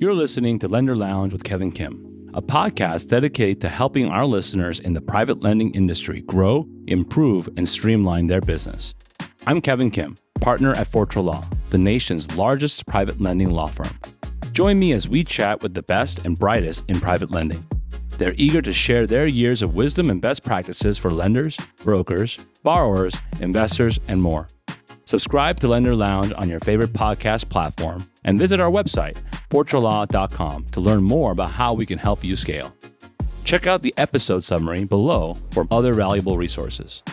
You're listening to Lender Lounge with Kevin Kim, a podcast dedicated to helping our listeners in the private lending industry grow, improve, and streamline their business. I'm Kevin Kim, partner at Fortran Law, the nation's largest private lending law firm. Join me as we chat with the best and brightest in private lending. They're eager to share their years of wisdom and best practices for lenders, brokers, borrowers, investors, and more. Subscribe to Lender Lounge on your favorite podcast platform and visit our website, fortranlaw.com, to learn more about how we can help you scale. Check out the episode summary below for other valuable resources.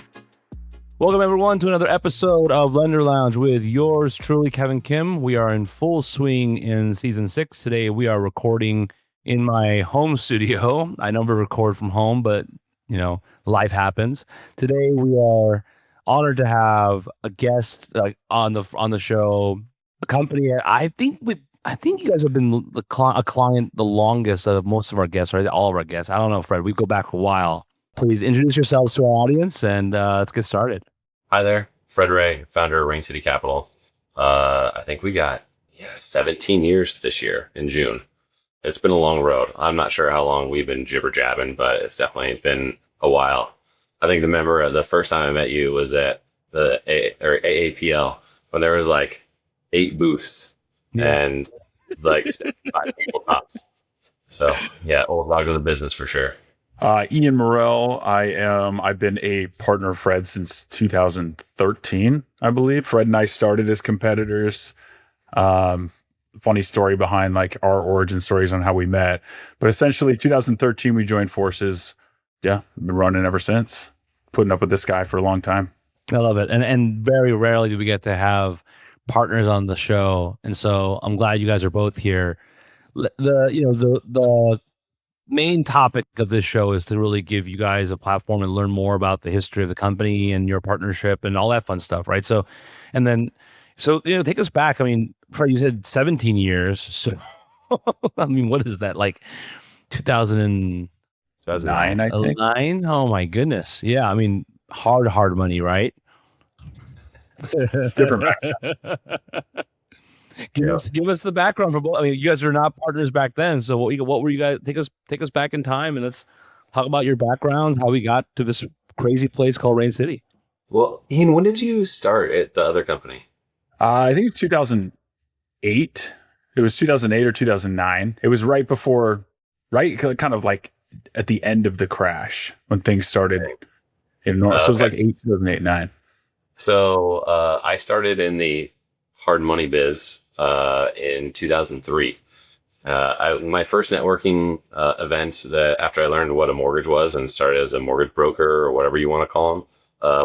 Welcome, everyone, to another episode of Lender Lounge with yours truly, Kevin Kim. We are in full swing in season 6. Today, we are recording in my home studio. I never record from home, but, life happens. Today, we are honored to have a guest on the show, a company. I think you guys have been a client the longest of most of our guests, right? All of our guests. I don't know, Fred. We go back a while. Please introduce yourselves to our audience, and let's get started. Hi there, Fred Ray, founder of Rain City Capital. I think we got 17 years this year in June. It's been a long road. I'm not sure how long we've been jibber jabbing, but it's definitely been a while. I think the first time I met you was at the AAPL when there was like 8 booths and like 5 people tops. So old dog of the business for sure. Ian Morrell. I've been a partner of Fred since 2013, I believe. Fred and I started as competitors. Funny story behind like our origin stories on how we met, but essentially 2013 we joined forces. Yeah, been running ever since. Putting up with this guy for a long time. I love it, and very rarely do we get to have partners on the show, and so I'm glad you guys are both here. The main topic of this show is to really give you guys a platform and learn more about the history of the company and your partnership and all that fun stuff, right? So take us back. I mean, Fred, you said 17 years. So, I mean, what is that, like 2009, I think. 9? Oh my goodness. Yeah. I mean, hard money, right? Different. Give us the background for both. I mean, you guys are not partners back then. So what were you guys? Take us back in time and let's talk about your backgrounds, how we got to this crazy place called Rain City. Well, Ian, when did you start at the other company? I think it's 2008. It was 2008 or 2009. It was right kind of like at the end of the crash when things started. So it was like 2008, 9. So I started in the hard money biz in 2003. My first networking event that after I learned what a mortgage was and started as a mortgage broker or whatever you want to call them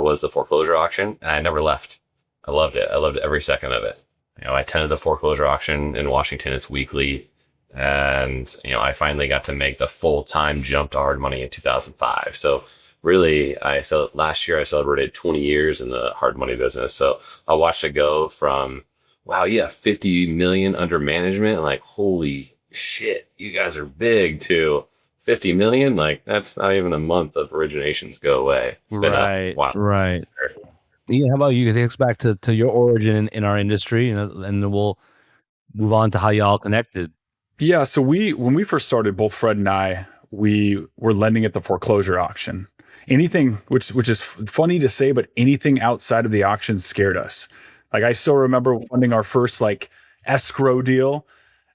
was the foreclosure auction. And I never left. I loved it. I loved every second of it. I attended the foreclosure auction in Washington. It's weekly. And, I finally got to make the full-time jump to hard money in 2005. So really, last year I celebrated 20 years in the hard money business. So I watched it go from, 50 million under management. Like, holy shit, you guys are big, to 50 million. Like, that's not even a month of originations go away. It's been a while. Right. Yeah, how about you? Take us back to your origin in our industry, and then we'll move on to how y'all connected. Yeah, so when we first started, both Fred and I, we were lending at the foreclosure auction. Anything, which is funny to say, but anything outside of the auction scared us. Like, I still remember funding our first like escrow deal,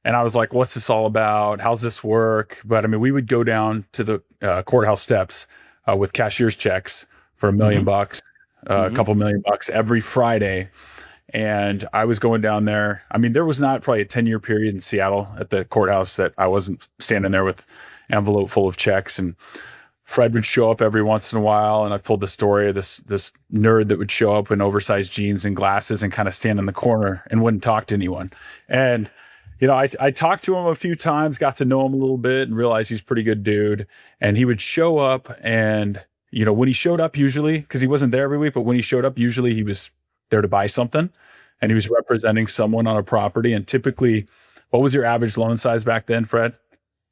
and I was like, "What's this all about? How's this work?" But I mean, we would go down to the courthouse steps with cashier's checks for $1 million, a couple $1 million every Friday. And I was going down there. I mean, there was not probably a 10-year period in Seattle at the courthouse that I wasn't standing there with an envelope full of checks. And Fred would show up every once in a while. And I've told the story of this nerd that would show up in oversized jeans and glasses and kind of stand in the corner and wouldn't talk to anyone. And, I talked to him a few times, got to know him a little bit and realized he's a pretty good dude. And he would show up and, when he showed up, usually, because he wasn't there every week, but when he showed up, usually he was there to buy something, and he was representing someone on a property. And typically, what was your average loan size back then, Fred?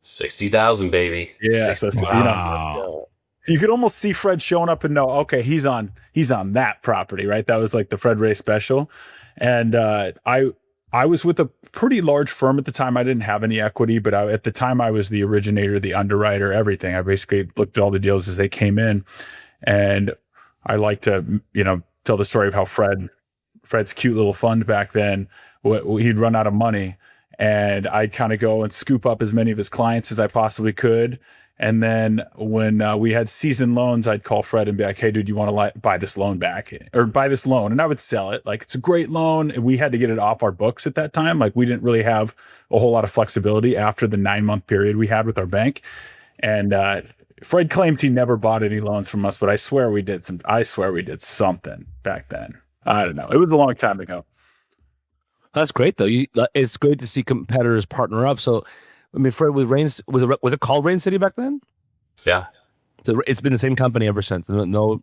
60,000, baby. Yeah. So, you could almost see Fred showing up and know, okay, he's on that property, right? That was like the Fred Ray special. And I was with a pretty large firm at the time. I didn't have any equity, but at the time I was the originator, the underwriter, everything. I basically looked at all the deals as they came in. And I like to, tell the story of how Fred's cute little fund back then, he'd run out of money, and I'd kind of go and scoop up as many of his clients as I possibly could. And then when we had seasoned loans, I'd call Fred and be like, "Hey, dude, you want to buy this loan back or buy this loan?" And I would sell it. Like, it's a great loan. And we had to get it off our books at that time. Like, we didn't really have a whole lot of flexibility after the 9-month period we had with our bank. And Fred claimed he never bought any loans from us, but I swear we did something back then. I don't know. It was a long time ago. That's great, though. It's great to see competitors partner up. So, I mean, Fred, was it called Rain City back then? Yeah. So it's been the same company ever since. No,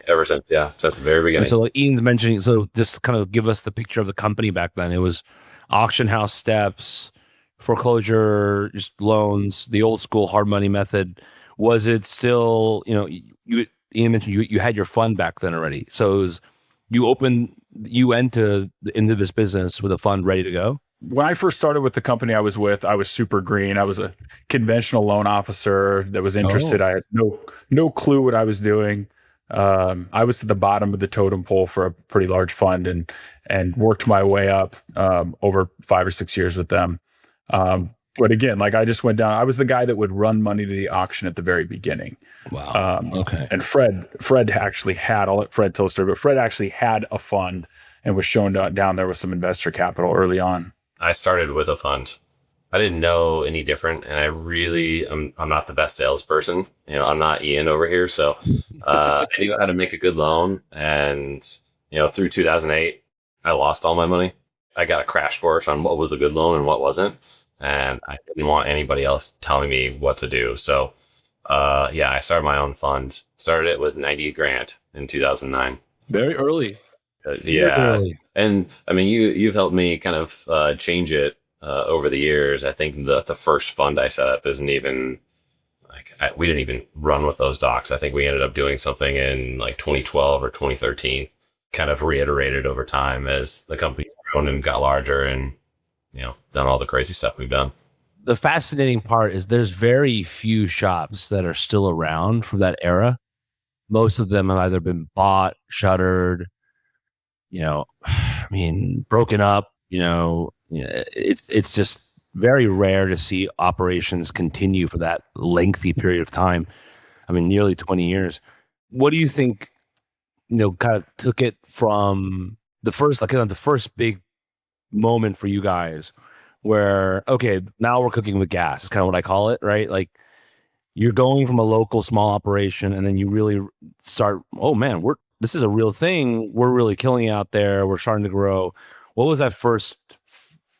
ever since. Yeah, since the very beginning. So like Ian's mentioning. So just kind of give us the picture of the company back then. It was auction house steps, foreclosure, just loans, the old school hard money method. Was it still? Ian mentioned you had your fund back then already. So it was you into this business with a fund ready to go. When I first started with the company I was with, I was super green. I was a conventional loan officer that was interested. I had no clue what I was doing. I was at the bottom of the totem pole for a pretty large fund and worked my way up over 5 or 6 years with them. But again, like I just went down. I was the guy that would run money to the auction at the very beginning. Wow. Okay. And Fred actually had, I'll let Fred tell the story, but Fred actually had a fund and was shown down there with some investor capital early on. I started with a fund. I didn't know any different, and I'm not the best salesperson. I'm not Ian over here, so I knew how to make a good loan. And through 2008, I lost all my money. I got a crash course on what was a good loan and what wasn't, and I didn't want anybody else telling me what to do. So, I started my own fund. Started it with $90,000 in 2009. Very early. Yeah. And I mean, you've helped me kind of change it over the years. I think the first fund I set up isn't even we didn't even run with those docs. I think we ended up doing something in like 2012 or 2013, kind of reiterated over time as the company's grown and got larger and, done all the crazy stuff we've done. The fascinating part is there's very few shops that are still around from that era. Most of them have either been bought, shuttered, broken up, it's just very rare to see operations continue for that lengthy period of time. I mean, nearly 20 years. What do you think, kind of took it from the first big moment for you guys where, okay, now we're cooking with gas, is kind of what I call it, right? Like you're going from a local small operation and then you really start, oh man, this is a real thing. We're really killing it out there. We're starting to grow. What was that first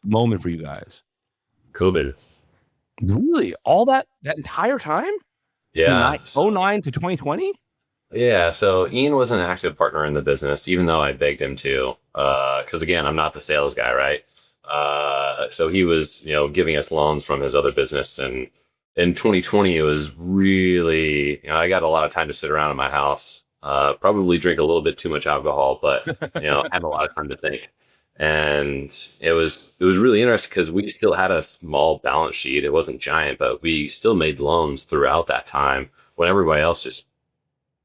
moment for you guys? COVID. Really? All that entire time? Yeah. 2009 to 2020? Yeah. So Ian was an active partner in the business, even though I begged him to, because again, I'm not the sales guy, right? So he was, giving us loans from his other business. And in 2020, it was really, I got a lot of time to sit around in my house. Probably drink a little bit too much alcohol, but had a lot of time to think. And it was really interesting because we still had a small balance sheet. It wasn't giant, but we still made loans throughout that time when everybody else just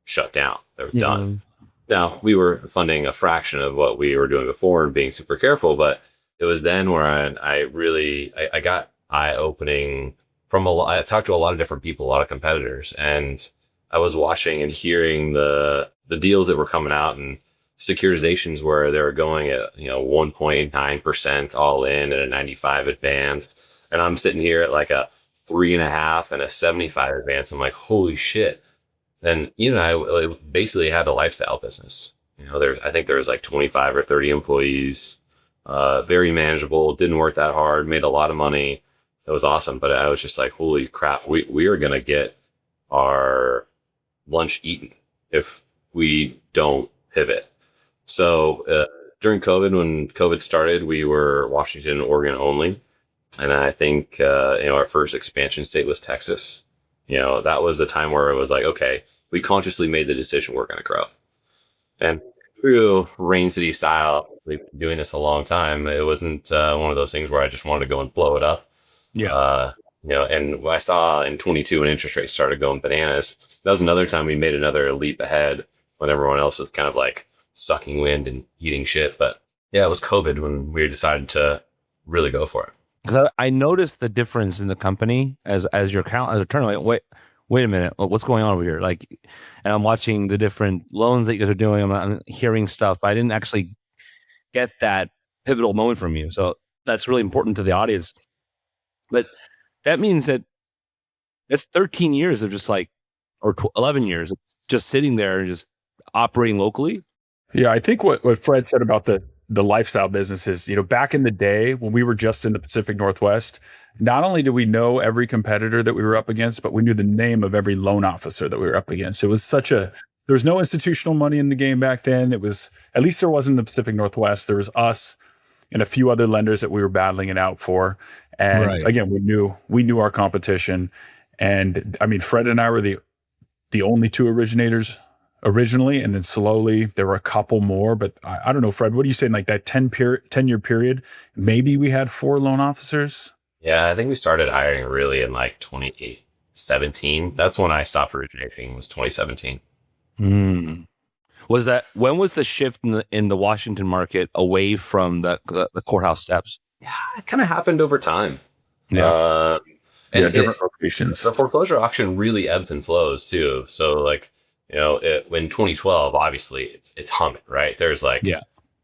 shut down. They were done. Now we were funding a fraction of what we were doing before and being super careful, but it was then where I got eye opening from I talked to a lot of different people, a lot of competitors, and I was watching and hearing the deals that were coming out and securitizations where they were going at 1.9% all in and a 95 advance, and I'm sitting here at like a 3.5 and a 75 advance. I'm like, holy shit! And I basically had a lifestyle business. I think there was like 25 or 30 employees, very manageable, didn't work that hard, made a lot of money. It was awesome, but I was just like, holy crap, we are gonna get our lunch eaten if we don't pivot. So during COVID, when COVID started, we were Washington and Oregon only. And I think, our first expansion state was Texas. That was the time where it was like, okay, we consciously made the decision we're going to grow. And true Rain City style. We've been doing this a long time. It wasn't one of those things where I just wanted to go and blow it up. Yeah. And what I saw in 22 when interest rates started going bananas, that was another time we made another leap ahead when everyone else was kind of like sucking wind and eating shit. But yeah, it was COVID when we decided to really go for it. Because I noticed the difference in the company as your count as a turn. Like, wait a minute, what's going on over here? Like, and I'm watching the different loans that you guys are doing. I'm hearing stuff, but I didn't actually get that pivotal moment from you. So that's really important to the audience. But that means that that's 13 years of just like, or 11 years of just sitting there and just operating locally. Yeah, I think what Fred said about the lifestyle business is, back in the day when we were just in the Pacific Northwest, not only did we know every competitor that we were up against, but we knew the name of every loan officer that we were up against. It was there was no institutional money in the game back then. It was, at least there wasn't in the Pacific Northwest. There was us and a few other lenders that we were battling it out for. And again, we knew our competition. And I mean, Fred and I were the only two originators originally, and then slowly there were a couple more. But I don't know, Fred, what do you say in like that 10-year period? Maybe we had 4 loan officers. Yeah, I think we started hiring really in like 2017. That's when I stopped originating, was 2017. Was that, when was the shift in the Washington market away from the courthouse steps? Yeah, it kind of happened over time. Yeah. And different locations. The foreclosure auction really ebbs and flows too. So like, when 2012, obviously it's humming, right? There's like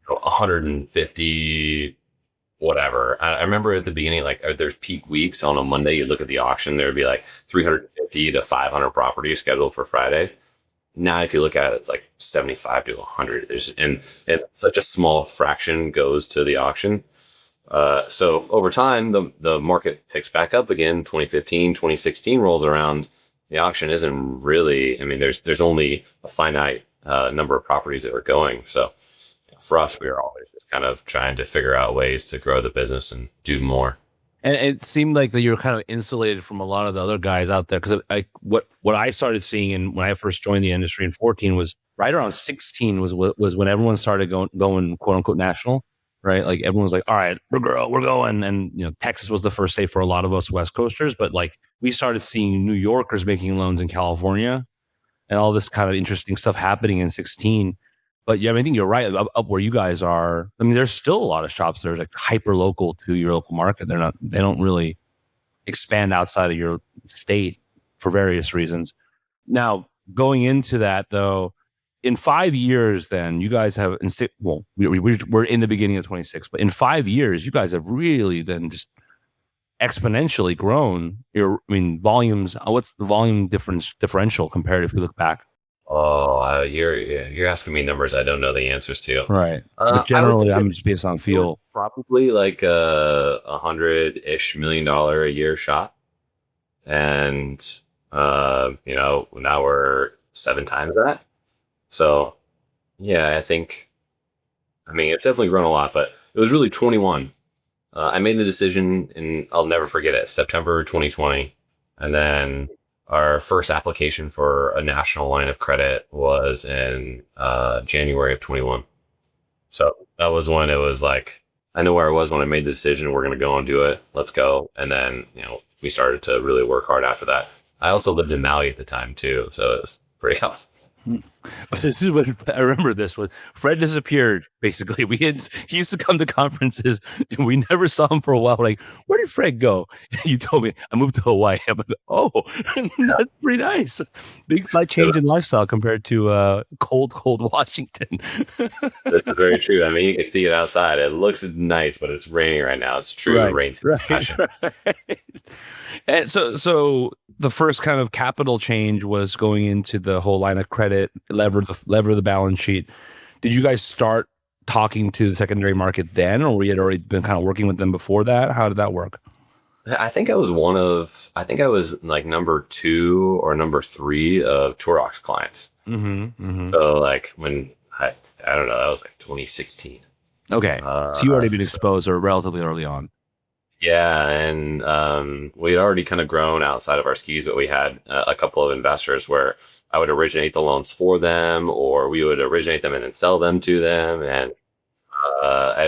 150, whatever. I remember at the beginning, like there's peak weeks on a Monday. You look at the auction, there would be like 350 to 500 properties scheduled for Friday. Now, if you look at it, it's like 75 to 100. And such a small fraction goes to the auction. So over time, the market picks back up again. 2015, 2016 rolls around. The auction isn't really, I mean, there's only a finite number of properties that are going. So for us, we are always just kind of trying to figure out ways to grow the business and do more. And it seemed like that you were kind of insulated from a lot of the other guys out there. Because what I started seeing when I first joined the industry in 14 was right around 16 was when everyone started going quote unquote national. Right. Like everyone was like, all right, we're going. And, Texas was the first state for a lot of us West Coasters. But like we started seeing New Yorkers making loans in California and all this kind of interesting stuff happening in 16. But yeah, I think you're right. Up where you guys are, I mean, there's still a lot of shops that are like hyper local to your local market. They don't really expand outside of your state for various reasons. Now, going into that though, in 5 years, then you guys have, we're in the beginning of 26, but in 5 years, you guys have really then just exponentially grown volumes. What's the volume differential compared if you look back? Oh, you're asking me numbers I don't know the answers to. Right. But generally, I'm just based on feel. Probably like $100-ish million a year shop. And, now we're 7 times that. So, yeah, it's definitely grown a lot, but it was really 21. I made the decision, and I'll never forget it, September 2020. And then our first application for a national line of credit was in January of 21. So that was when it was like, I know where I was when I made the decision, we're going to go and do it. Let's go. And then, we started to really work hard after that. I also lived in Maui at the time too. So it was pretty awesome. This is what I remember. This was Fred disappeared. Basically, he used to come to conferences, and we never saw him for a while. We're like, where did Fred go? You told me I moved to Hawaii. I'm like, oh, that's pretty nice. Big change in lifestyle compared to cold Washington. This is very true. I mean, you can see it outside. It looks nice, but it's raining right now. It's true rain. Right. And so the first kind of capital change was going into the whole line of credit, lever the balance sheet. Did you guys start talking to the secondary market then, or we had already been kind of working with them before that? How did that work? I think I was like number 2 or number 3 of Turox clients. So like when I don't know, that was like 2016. Okay. So you already been exposed or relatively early on. Yeah, and we'd already kind of grown outside of our skis, but we had a couple of investors where I would originate the loans for them, or we would originate them and then sell them to them. And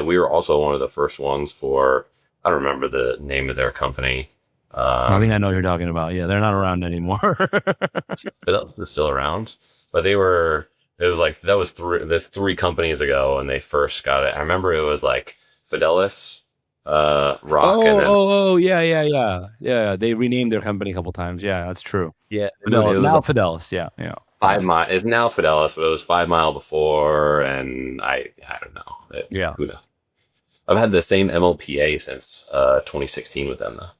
we were also one of the first ones for, I don't remember the name of their company. I think I know what you're talking about. Yeah, they're not around anymore. Fidelis is still around, but it was like, there's three companies ago when they first got it. I remember it was like Fidelis, Rock, and then yeah. They renamed their company a couple times. Yeah, that's true. yeah, Fidelis, it was now like Fidelis. Yeah. 5 Mile. It's now Fidelis, but it was 5 Mile before, and I don't know. Yeah. Who knows? I've had the same MLPA since 2016 with them though.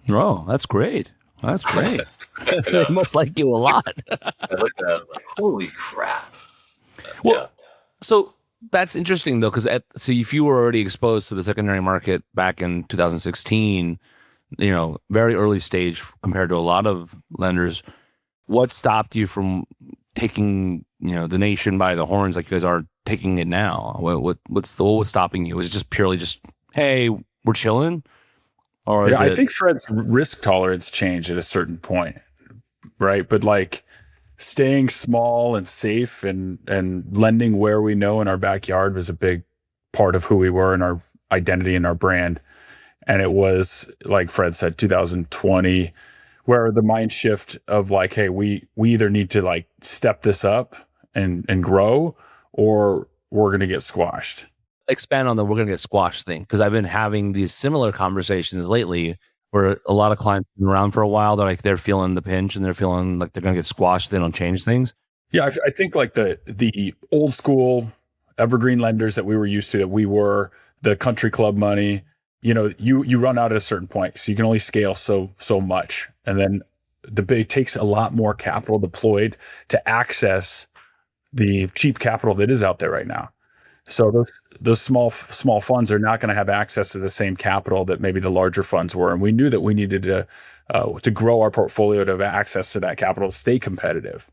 Oh, that's great. That's great. I They know. must like you a lot. I looked at it, I was like, holy crap. Well, Yeah. So that's interesting though, because so if you were already exposed to the secondary market back in 2016, very early stage compared to a lot of lenders, what stopped you from taking, the nation by the horns like you guys are taking it now? What was stopping you? Was it just purely just, hey, we're chilling? Or is Yeah, I it, think Fred's risk tolerance changed at a certain point, right? But like staying small and safe and lending where we know in our backyard was a big part of who we were and our identity and our brand. And it was, like Fred said, 2020, where the mind shift of like, hey, we either need to like step this up and grow, or we're gonna get squashed. expand on the we're going to get squashed thing? Because I've been having these similar conversations lately where a lot of clients have been around for a while. They're feeling the pinch and they're feeling like they're going to get squashed if they don't change things. Yeah, I think like the old school evergreen lenders that we were used to, that we were the country club money, you run out at a certain point, so you can only scale so much, and then it takes a lot more capital deployed to access the cheap capital that is out there right now. So those small funds are not going to have access to the same capital that maybe the larger funds were, and we knew that we needed to grow our portfolio to have access to that capital to stay competitive.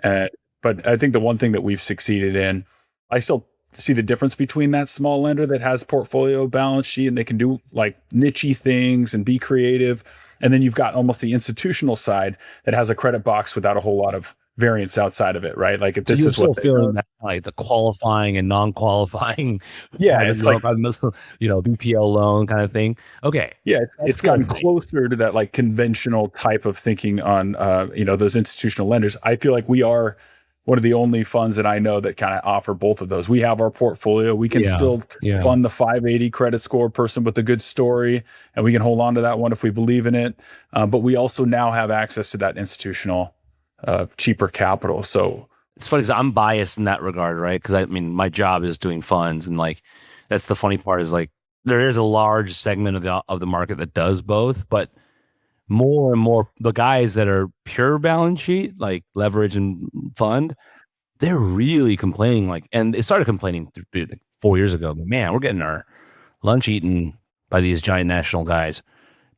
But I think the one thing that we've succeeded in, I still see the difference between that small lender that has portfolio balance sheet and they can do like niche-y things and be creative, and then you've got almost the institutional side that has a credit box without a whole lot of variance outside of it, right? Like if So this you're is still what they feeling that, like the qualifying and non-qualifying, yeah, it's like BPL loan kind of thing. Okay, yeah, that's it's gotten the thing. closer to that like conventional type of thinking on those institutional lenders. I feel like we are one of the only funds that I know that kind of offer both of those. We have our portfolio. We can still fund the 580 credit score person with a good story, and we can hold on to that one if we believe in it. But we also now have access to that institutional, cheaper capital. So It's funny because I'm biased in that regard, right? Because I mean, my job is doing funds, and like that's the funny part is like there is a large segment of the market that does both, but more and more the guys that are pure balance sheet, like leverage and fund, they're really complaining. Like, and they started complaining like 4 years ago. But man, we're getting our lunch eaten by these giant national guys,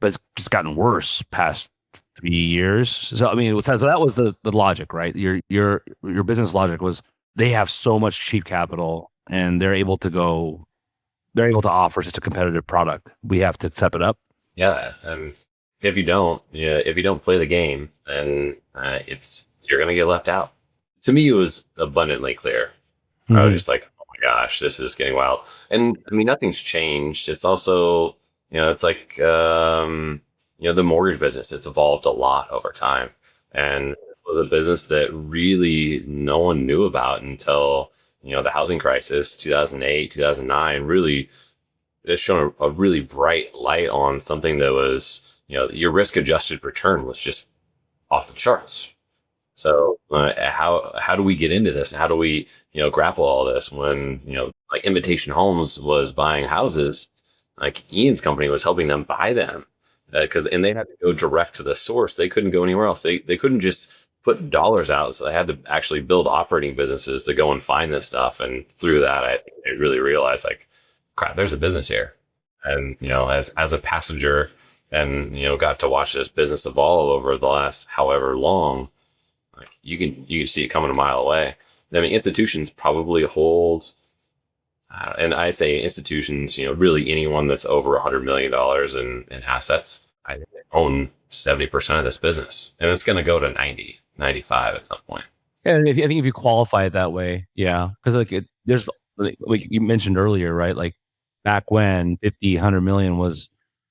but it's just gotten worse past 3 years. So I mean, so that was the logic, right? Your business logic was they have so much cheap capital and they're able to offer such a competitive product. We have to step it up. Yeah. If you don't play the game, then you're going to get left out. To me, it was abundantly clear. Mm-hmm. I was just like, oh my gosh, this is getting wild. And I mean, nothing's changed. It's also, it's like, the mortgage business, it's evolved a lot over time. And it was a business that really no one knew about until, the housing crisis, 2008, 2009, really it's shown a really bright light on something that was, your risk adjusted return was just off the charts. So how do we get into this? How do we, grapple all this when, like Invitation Homes was buying houses, like Ian's company was helping them buy them and they had to go direct to the source. They couldn't go anywhere else. They couldn't just put dollars out. So they had to actually build operating businesses to go and find this stuff. And through that, I really realized like, crap, there's a business here. And, as a passenger and, got to watch this business evolve over the last however long, like you can see it coming a mile away. I mean, institutions probably hold, and I say institutions, really anyone that's over $100 million in assets, I think they own 70% of this business, and it's going to go to 90, 95 at some point. And I think if you qualify it that way, yeah, because there's like you mentioned earlier, right? Like back when 50, 100 million was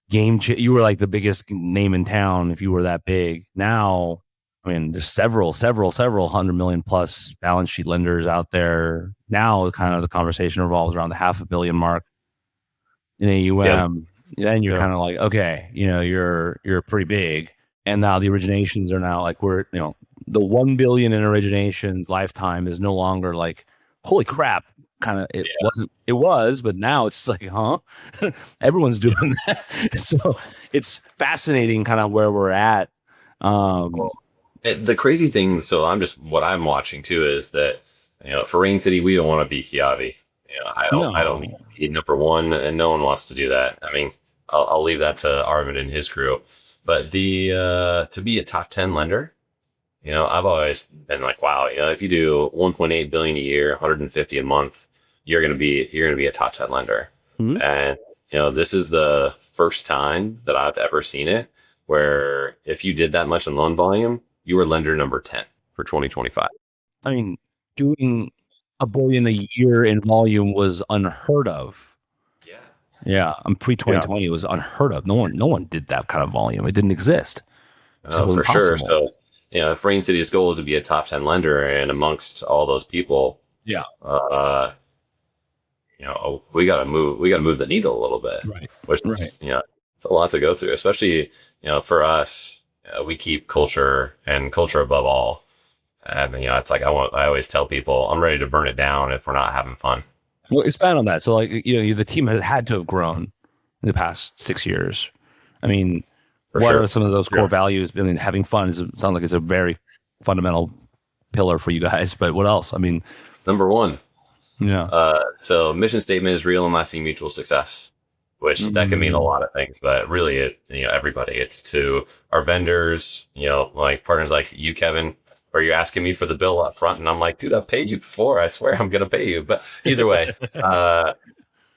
you were like the biggest name in town if you were that big. Now, I mean, there's several 100 million plus balance sheet lenders out there. Now, kind of the conversation revolves around the $500 million mark in AUM. Yeah. And you're kind of like, okay, you're pretty big. And now the originations are now like the 1 billion in originations lifetime is no longer like, holy crap. Kind of it was, but now it's like, huh? Everyone's doing that. So it's fascinating kind of where we're at. The crazy thing, so what I'm watching too is that, for Rain City, we don't want to be Kiavi. I don't need number one, and no one wants to do that. I mean, I'll leave that to Arvind and his crew. But to be a top 10 lender, I've always been like, wow, if you do 1.8 billion a year, 150 a month, you're going to be a top 10 lender. Mm-hmm. And, this is the first time that I've ever seen it where if you did that much in loan volume, you were lender number 10 for 2025. I mean, doing $1 billion a year in volume was unheard of. Yeah. Pre-2020, it was unheard of. No one did that kind of volume. It didn't exist. So for sure. So, if Rain City's goal is to be a top 10 lender, and amongst all those people, we got to move the needle a little bit, right? Which, it's a lot to go through, especially, for us, we keep culture above all. And, it's like, I always tell people I'm ready to burn it down if we're not having fun. Well, expand on that. So like, the team has had to have grown in the past 6 years. I mean, what are some of those core values? I mean, having fun sounds like it's a very fundamental pillar for you guys, but what else? I mean, number one. Yeah. So mission statement is real and lasting mutual success, which that can mean a lot of things, but really everybody, it's to our vendors, like partners like you, Kevin, or you're asking me for the bill up front. And I'm like, dude, I've paid you before. I swear I'm going to pay you. But either way,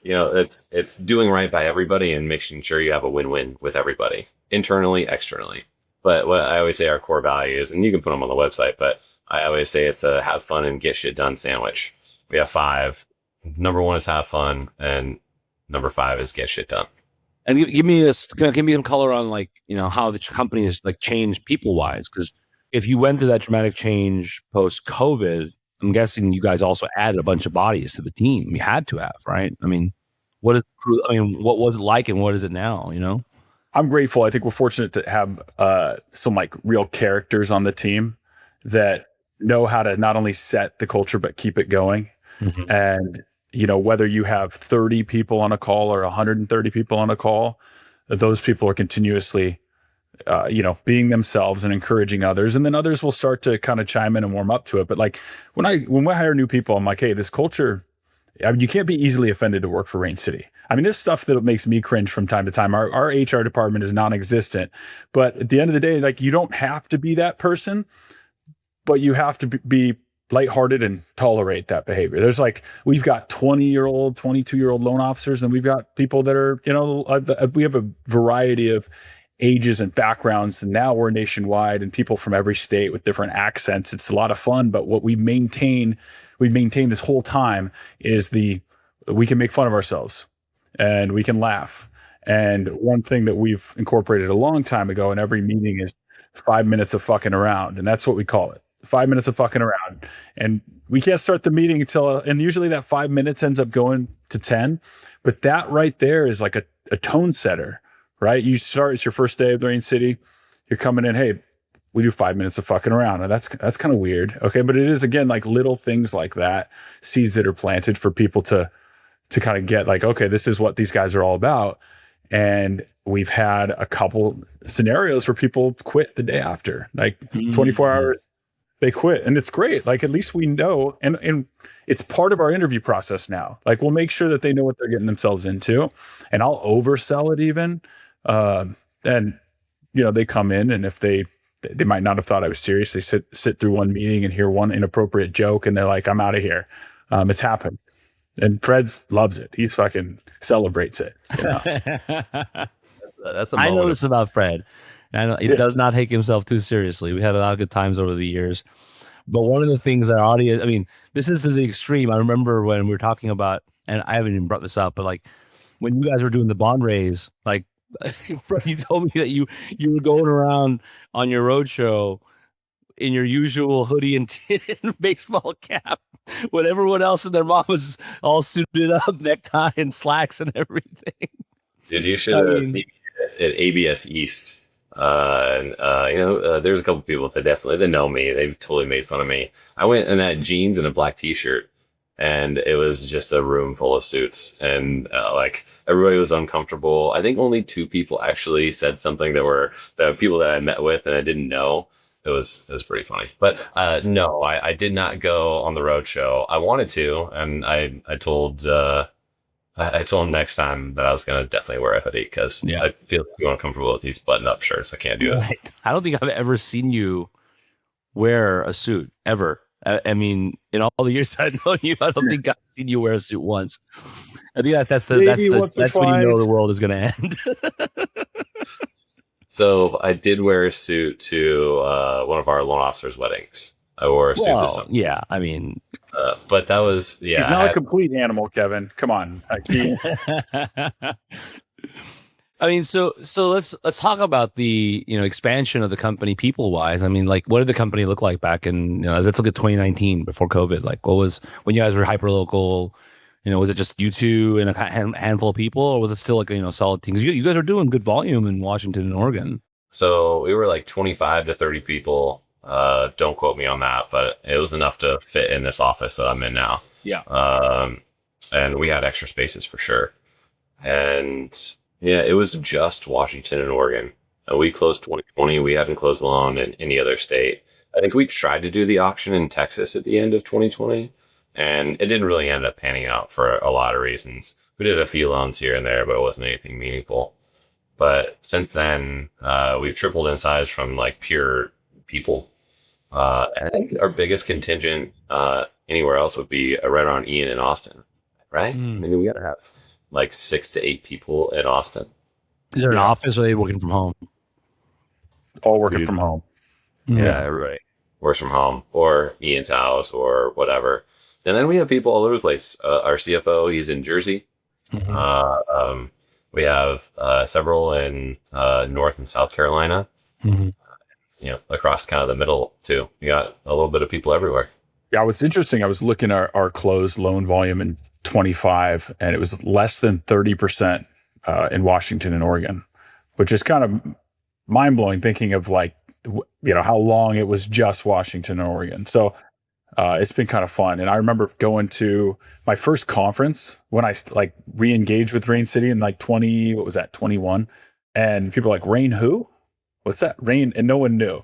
it's doing right by everybody and making sure you have a win-win with everybody, internally, externally. But what I always say our core values, and you can put them on the website, but I always say it's a have fun and get shit done sandwich. We have 5. Number 1 is have fun, and number 5 is get shit done. And give me some color on like, how the company has like changed people wise. Because if you went through that dramatic change post COVID, I'm guessing you guys also added a bunch of bodies to the team. You had to have, right? I mean, what was it like and what is it now? I'm grateful. I think we're fortunate to have some like real characters on the team that know how to not only set the culture, but keep it going. Mm-hmm. And, whether you have 30 people on a call or 130 people on a call, those people are continuously, being themselves and encouraging others. And then others will start to kind of chime in and warm up to it. But like when we hire new people, I'm like, hey, this culture, you can't be easily offended to work for Rain City. I mean, there's stuff that makes me cringe from time to time. Our HR department is non-existent, but at the end of the day, like you don't have to be that person, but you have to be lighthearted and tolerate that behavior. There's like, we've got 20-year-old, 22-year-old loan officers, and we've got people that are, we have a variety of ages and backgrounds, and now we're nationwide and people from every state with different accents. It's a lot of fun, but what we've maintained this whole time is we can make fun of ourselves and we can laugh. And one thing that we've incorporated a long time ago in every meeting is 5 minutes of fucking around. And that's what we call it. 5 minutes of fucking around. And we can't start the meeting and usually that 5 minutes ends up going to 10. But that right there is like a tone setter, right? You start, it's your first day of Rain City. You're coming in, hey, we do 5 minutes of fucking around. And that's kind of weird. Okay. But it is, again, like little things like that, seeds that are planted for people to kind of get like, okay, this is what these guys are all about. And we've had a couple scenarios where people quit the day after, like 24 hours, they quit. And it's great. Like, at least we know, and it's part of our interview process now. Like, we'll make sure that they know what they're getting themselves into, and I'll oversell it even. And, they come in, and if they might not have thought I was serious, they sit through one meeting and hear one inappropriate joke, and they're like, I'm out of here. It's happened. And Fred's loves it. He's fucking celebrates it. You know? That's a I know moment. this about Fred. I know he does not take himself too seriously. We had a lot of good times over the years. But one of the things our audience, I mean, this is to the extreme. I remember when we were talking about, and I haven't even brought this up, but like when you guys were doing the bond raise, like you told me that you were going around on your roadshow in your usual hoodie and baseball cap when everyone else and their mom was all suited up, necktie and slacks and everything. Dude, you should have seen me at ABS East. There's a couple people that they know me. They totally made fun of me. I went and had jeans and a black t-shirt, and it was just a room full of suits, and like everybody was uncomfortable. I think only 2 people actually said something that were the people that I met with and I didn't know. It was pretty funny. But no, I did not go on the road show. I wanted to, and I told him next time that I was going to definitely wear a hoodie because I feel too uncomfortable with these button-up shirts. I can't do it. Right. I don't think I've ever seen you wear a suit ever. I mean, in all the years I've known you, I don't think I've seen you wear a suit once. I think that's when you know the world is going to end. So I did wear a suit to one of our loan officers' weddings. I wore a suit to something. Yeah, I mean, but that was He's not a complete animal, Kevin. Come on. I mean, so let's talk about the expansion of the company people wise. I mean, like, what did the company look like back in let's look at 2019 before COVID. Like, what was when you guys were hyper local? Was it just you two and a handful of people, or was it still like solid team? Because you guys are doing good volume in Washington and Oregon. So we were like 25 to 30 people. Don't quote me on that, but it was enough to fit in this office that I'm in now. Yeah. And we had extra spaces for sure. And yeah, it was just Washington and Oregon. We closed 2020. We hadn't closed a loan in any other state. I think we tried to do the auction in Texas at the end of 2020, and it didn't really end up panning out for a lot of reasons. We did a few loans here and there, but it wasn't anything meaningful. But since then, we've tripled in size from like pure people. And I think our biggest contingent anywhere else would be right around Ian in Austin, right? I mean, we got to have like 6 to 8 people in Austin. Is there an office, or are they working from home? All working from home. Yeah, everybody works from home or Ian's house or whatever. And then we have people all over the place. Our CFO, he's in Jersey. Mm-hmm. We have several in North and South Carolina. Mm-hmm. Across kind of the middle too. We got a little bit of people everywhere. Yeah, what's interesting, I was looking at our closed loan volume in 25, and it was less than 30% in Washington and Oregon, which is kind of mind-blowing thinking of like, how long it was just Washington and Oregon. So it's been kind of fun. And I remember going to my first conference when I like re-engaged with Rain City in like 21, and people were like, Rain who? What's that? Rain? And no one knew.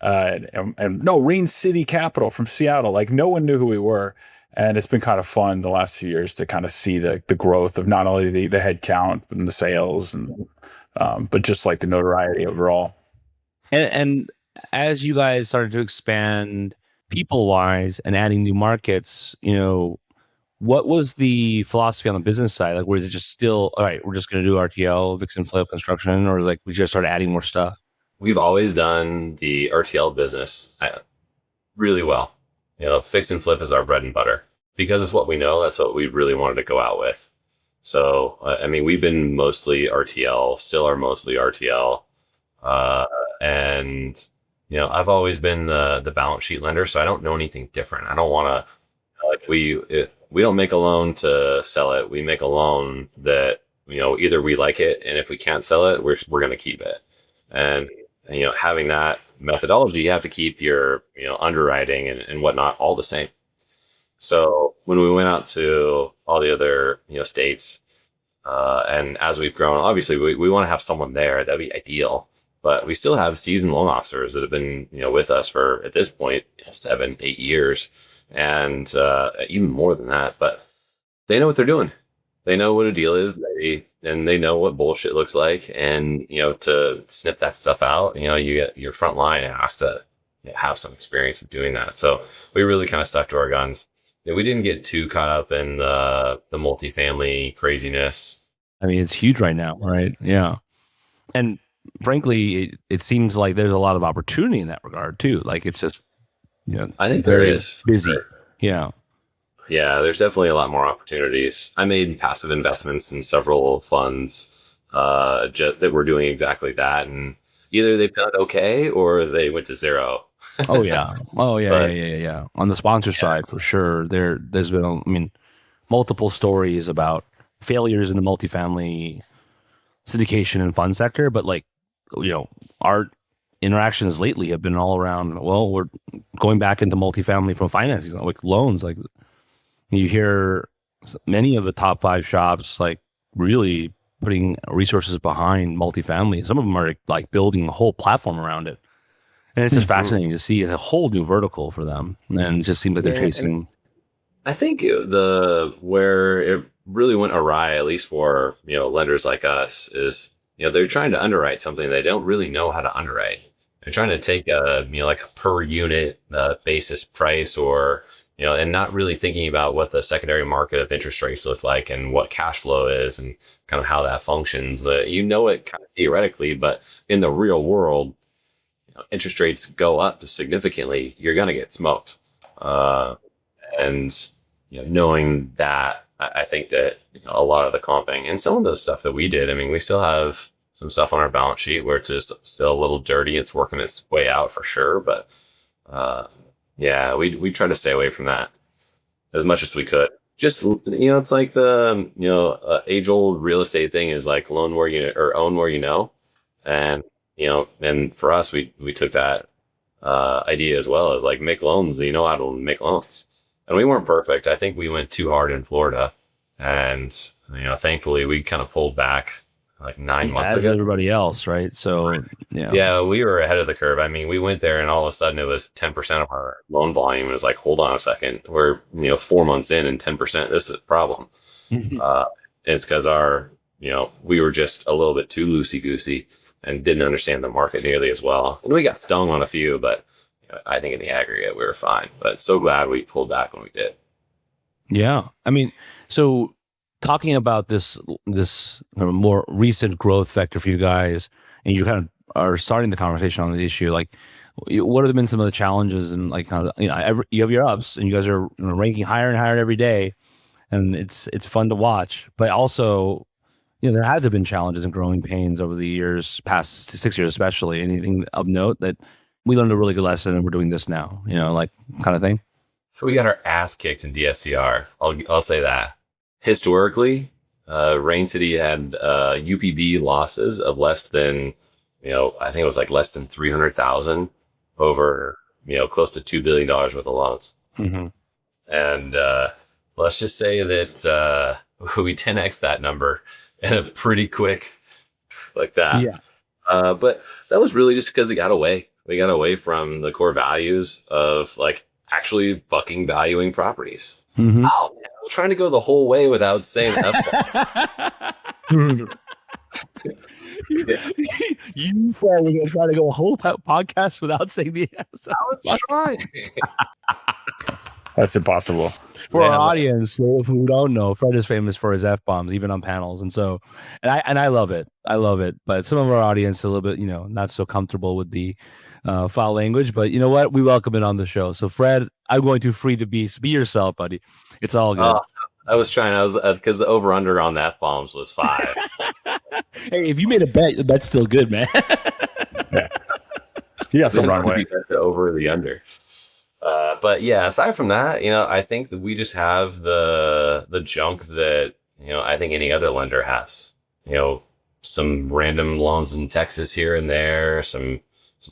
And no, Rain City Capital from Seattle. Like no one knew who we were. And it's been kind of fun the last few years to kind of see the growth of not only the head count and the sales, and but just like the notoriety overall. And as you guys started to expand people wise and adding new markets, what was the philosophy on the business side? Like, was it just still, all right, we're just going to do RTL, fix and flip construction, or like we just started adding more stuff? We've always done the RTL business really well. Fix and flip is our bread and butter because it's what we know. That's what we really wanted to go out with. So, I mean, we've been mostly RTL, still are mostly RTL. And I've always been the balance sheet lender, so I don't know anything different. I don't want to, we don't make a loan to sell it. We make a loan that, either we like it, and if we can't sell it, we're going to keep it. And, having that methodology, you have to keep your, underwriting and whatnot all the same. So when we went out to all the other, states, and as we've grown, obviously we want to have someone there. That'd be ideal. But we still have seasoned loan officers that have been, with us for, at this point, 7, 8 years, and even more tthan that. But they know what they're doing. They know what a deal is. They know what bullshit looks like. And, to sniff that stuff out, you get your front line has to have some experience of doing that. So we really kind of stuck to our guns. we didn't get too caught up in the multifamily craziness. I mean, it's huge right now, right? Yeah. And frankly, it seems like there's a lot of opportunity in that regard too. Like it's just, I think there very is for busy. sure. Yeah. Yeah, there's definitely a lot more opportunities. I made passive investments in several funds that were doing exactly that, and either they done okay or they went to zero. Oh yeah. Oh yeah. But Yeah. On the sponsor side, for sure, there's been, I mean, multiple stories about failures in the multifamily syndication and fund sector, but like, our interactions lately have been all around, well, we're going back into multifamily from financing, like loans. Like you hear many of the top 5 shops like really putting resources behind multifamily. Some of them are like building a whole platform around it. And it's just fascinating to see a whole new vertical for them. And it just seems like they're chasing. I think where it really went awry, at least for lenders like us, is they're trying to underwrite something they don't really know how to underwrite. They're trying to take a like a per unit basis price, or and not really thinking about what the secondary market of interest rates look like and what cash flow is and kind of how that functions. It kind of theoretically, but in the real world, interest rates go up significantly, you're going to get smoked. And knowing that, I think that a lot of the comping and some of the stuff that we did, I mean, we still have some stuff on our balance sheet where it's just still a little dirty. It's working its way out for sure. But yeah, we try to stay away from that as much as we could. Just, it's like the, age old real estate thing is like loan where own where And, and for us, we took that idea as well as like make loans. You know how to make loans. And we weren't perfect. I think we went too hard in Florida. And, thankfully we kind of pulled back like 9 months as ago. Everybody else, right? So, Yeah, we were ahead of the curve. I mean, we went there and all of a sudden it was 10% of our loan volume. It was like, hold on a second. We're, 4 months in and 10%. This is a problem. It's because we were just a little bit too loosey-goosey and didn't understand the market nearly as well. And we got stung on a few, but I think in the aggregate we were fine. But so glad we pulled back when we did. Yeah. I mean, so talking about this more recent growth vector for you guys, and you kind of are starting the conversation on the issue, like what have been some of the challenges and like kind of, you have your ups and you guys are ranking higher and higher every day, and it's fun to watch, but also there have to have been challenges and growing pains over the years, past 6 years especially. Anything of note that we learned a really good lesson and we're doing this now, like kind of thing? We got our ass kicked in DSCR. I'll say that. Historically, Rain City had UPB losses of less than, I think it was like less than 300,000 over, close to $2 billion worth of loans. Mm-hmm. And let's just say that we 10x that number in a pretty quick like that. Yeah. But that was really just because it got away. We got away from the core values of like actually fucking valuing properties. Mm-hmm. Oh man, I was trying to go the whole way without saying that. You thought we were going to try to go a whole podcast without saying the S. I was trying. That's impossible. For our audience who don't know, Fred is famous for his F-bombs, even on panels. And so, and I love it. I love it. But some of our audience a little bit, not so comfortable with the foul language. But you know what? We welcome it on the show. So Fred, I'm going to free the beast. Be yourself, buddy. It's all good. I was because the over-under on the F-bombs was 5. Hey, if you made a bet, the bet's still good, man. Yeah. You got some runway. The over or the under. But yeah, aside from that, I think that we just have the junk that, I think any other lender has. Some random loans in Texas here and there, some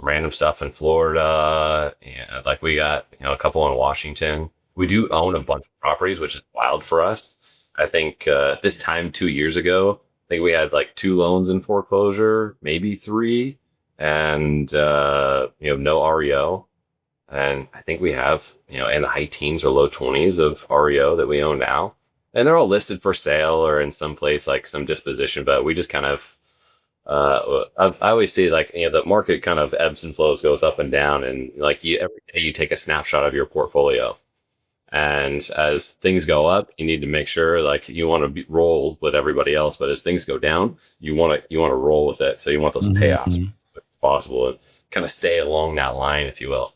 random stuff in Florida. And like we got, a couple in Washington. We do own a bunch of properties, which is wild for us. I think this time 2 years ago, I think we had like 2 loans in foreclosure, maybe 3, and no REO. And I think we have, in the high teens or low 20s of REO that we own now. And they're all listed for sale or in some place like some disposition, but we just kind of, I always say like, the market kind of ebbs and flows, goes up and down. And like every day you take a snapshot of your portfolio And as things go up, you need to make sure like you want to roll with everybody else. But as things go down, you want to roll with it. So you want those payoffs as possible and kind of stay along that line, if you will.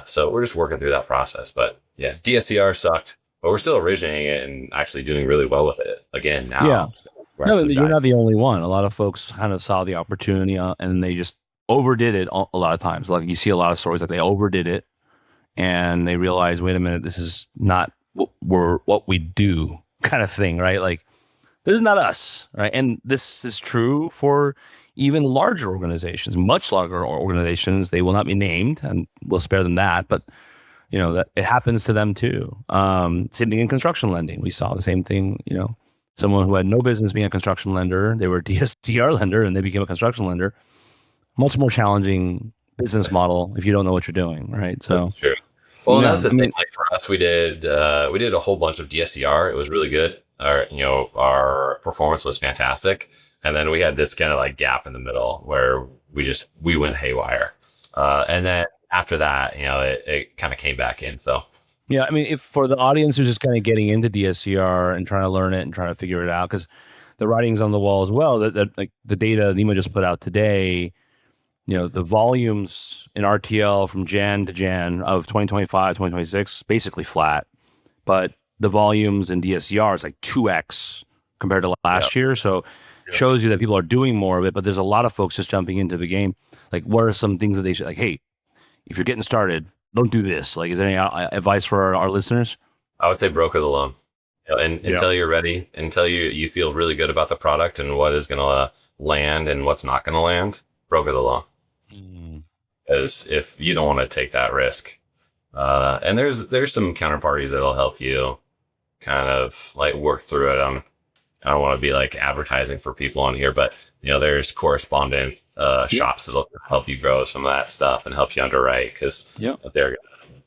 So we're just working through that process. But yeah, DSCR sucked, but we're still originating it and actually doing really well with it again now. Yeah. No, you're not the only one. A lot of folks kind of saw the opportunity and they just overdid it a lot of times. Like you see a lot of stories that they overdid it and they realize, wait a minute, this is not what we do kind of thing, right? Like this is not us, right? And this is true for even larger organizations, much larger organizations. They will not be named and we'll spare them that, but that it happens to them too. Same thing in construction lending. We saw the same thing, someone who had no business being a construction lender, they were a DSCR lender and they became a construction lender. Much more challenging business model if you don't know what you're doing, right? So, that's true. Well, that's the thing. Like for us, we did a whole bunch of DSCR. It was really good. Our performance was fantastic, and then we had this kind of like gap in the middle where we went haywire, and then after that, it kind of came back in. So. Yeah, I mean, if for the audience who's just kind of getting into DSCR and trying to learn it and trying to figure it out, because the writing's on the wall as well. That like the data Nima just put out today, the volumes in RTL from Jan to Jan of 2025, 2026, basically flat, but the volumes in DSCR is like 2x compared to last year. So shows you that people are doing more of it, but there's a lot of folks just jumping into the game. Like, what are some things that they should like? Hey, if you're getting started, don't do this. Like, is there any advice for our listeners? I would say broker the loan. Until you're ready, until you feel really good about the product and what is going to land and what's not going to land, broker the loan. Because if you don't want to take that risk, and there's some counterparties that'll help you kind of like work through it. I don't want to be like advertising for people on here, but there's correspondent shops that'll help you grow some of that stuff and help you underwrite because they're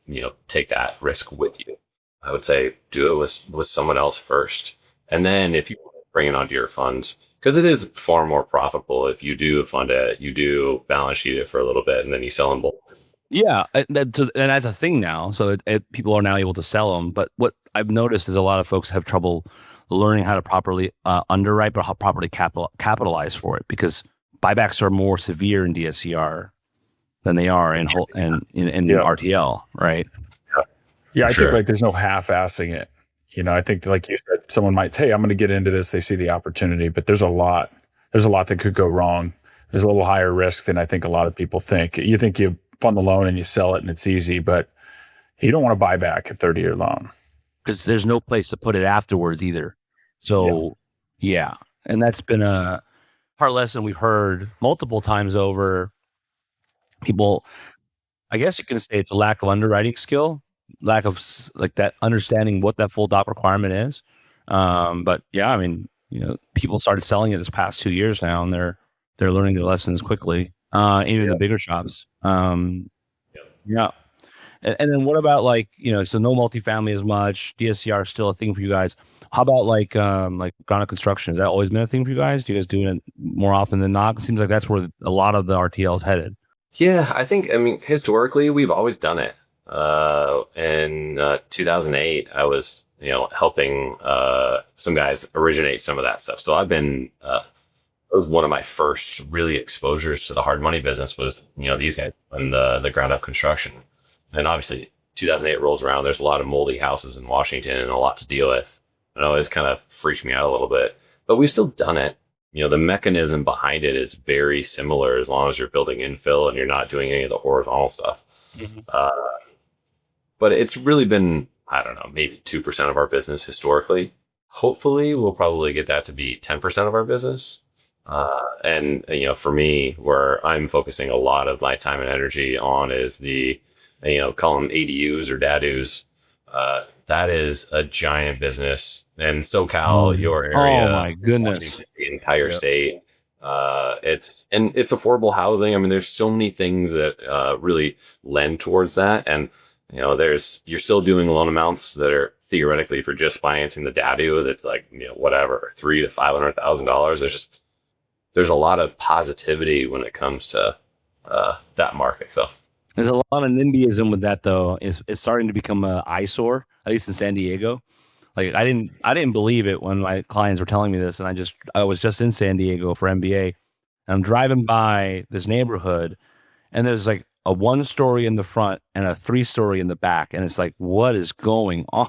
gonna take that risk with you. I would say do it with someone else first, and then if you bring it onto your funds, because it is far more profitable if you do fund it, you do balance sheet it for a little bit, and then you sell them both. Yeah, and that's a thing now. So people are now able to sell them. But what I've noticed is a lot of folks have trouble learning how to properly underwrite, but how properly capitalize for it, because buybacks are more severe in DSCR than they are in RTL, right? Yeah, I think like there's no half-assing it. I think like you said, someone might say, hey, I'm going to get into this. They see the opportunity, but there's a lot that could go wrong. There's a little higher risk than I think a lot of people think. You think you fund the loan and you sell it and it's easy, but you don't want to buy back a 30-year loan. Because there's no place to put it afterwards either. So, yeah. And that's been a hard lesson we've heard multiple times over. People, I guess you can say it's a lack of underwriting skill, lack of like that understanding what that full DOT requirement is. But yeah, I mean, people started selling it this past 2 years now, and they're learning their lessons quickly. Even the bigger shops. Yeah. And then what about like, so no multifamily as much, DSCR is still a thing for you guys. How about like ground up construction? Has that always been a thing for you guys? Do you guys do it more often than not? It seems like that's where a lot of the RTL is headed. Yeah, I mean, historically, we've always done it. In 2008, I was, helping some guys originate some of that stuff. So I've been, it was one of my first really exposures to the hard money business was, these guys and the ground up construction. And obviously 2008 rolls around. There's a lot of moldy houses in Washington and a lot to deal with. And it always kind of freaks me out a little bit, but we've still done it. The mechanism behind it is very similar as long as you're building infill and you're not doing any of the horizontal stuff. But it's really been, I don't know, maybe 2% of our business historically. Hopefully we'll probably get that to be 10% of our business. And for me, where I'm focusing a lot of my time and energy on is the, call them ADUs or DADUs. That is a giant business. And SoCal, your area. Oh my goodness. The entire state. It's affordable housing. I mean, there's so many things that really lend towards that. And, you're still doing loan amounts that are theoretically for just financing the DADU. That's like, whatever, $300,000 to $500,000. There's a lot of positivity when it comes to that market. So there's a lot of NIMBYism with that, though. It's starting to become an eyesore. at least in San Diego. Like I didn't believe it when my clients were telling me this, and I was just in San Diego for MBA, and I'm driving by this neighborhood, and there's like a 1-story in the front and a 3-story in the back, and it's like, what is going on?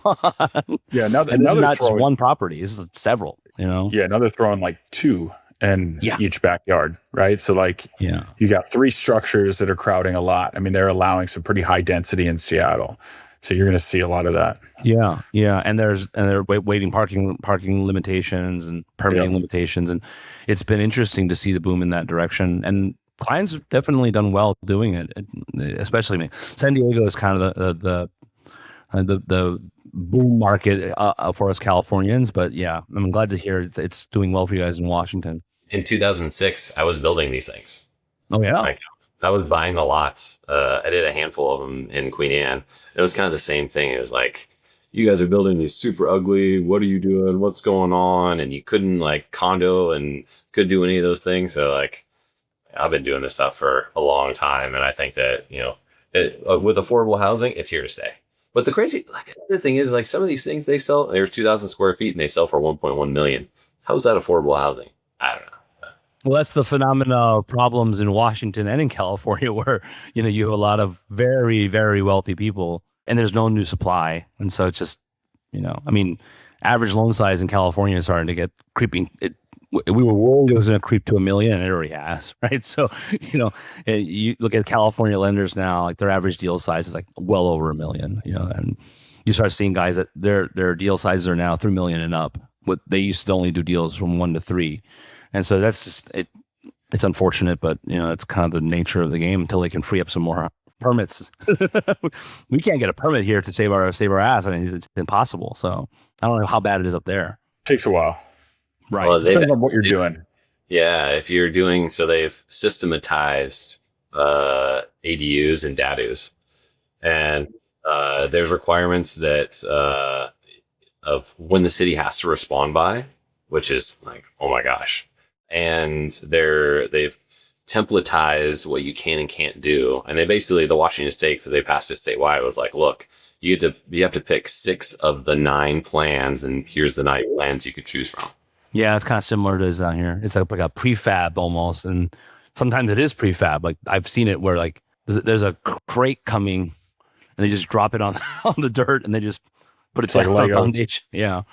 Yeah, now And this is not just throwing, one property; this is several. Yeah, now they're throwing like 2 in each backyard, right? So like, you got 3 structures that are crowding a lot. I mean, they're allowing some pretty high density in Seattle, so you're going to see a lot of that. Yeah, and they're waiting parking limitations and permitting limitations, and it's been interesting to see the boom in that direction. And clients have definitely done well doing it, especially me. San Diego is kind of the boom market for us Californians, but yeah, I'm glad to hear it's doing well for you guys in Washington. In 2006, I was building these things. Oh yeah. Like, I was buying the lots. I did a handful of them in Queen Anne. It was kind of the same thing. It was like, you guys are building these super ugly. What are you doing? What's going on? And you couldn't like condo and could do any of those things. So like, I've been doing this stuff for a long time. And I think that, with affordable housing, it's here to stay. But the thing is, like, some of these things they sell, there's 2,000 square feet and they sell for 1.1 million. How is that affordable housing? I don't know. Well, that's the phenomena of problems in Washington and in California, where you have a lot of very, very wealthy people, and there's no new supply, and so it's just, I mean, average loan size in California is starting to get creeping. We were worried it was going to creep to 1 million, and it already has, right? So, you look at California lenders now, like their average deal size is like well over 1 million, and you start seeing guys that their deal sizes are now 3 million and up. But they used to only do deals from 1 to 3. And so that's just it. It's unfortunate, but it's kind of the nature of the game until they can free up some more permits. We can't get a permit here to save our ass. I mean, it's impossible. So I don't know how bad it is up there. Takes a while, right? Well, depends on what you're doing. Yeah, if you're doing so, they've systematized ADUs and DADUs, and there's requirements that of when the city has to respond by, which is like, oh my gosh. And they've templatized what you can and can't do. And they basically, the Washington State, because they passed it statewide, was like, look, you have to pick 6 of the 9 plans, and here's the 9 plans you could choose from. Yeah, it's kind of similar to this down here. It's like a prefab almost, and sometimes it is prefab. Like I've seen it where like there's a crate coming, and they just drop it on the dirt, and they just put it like on the foundation. Yeah.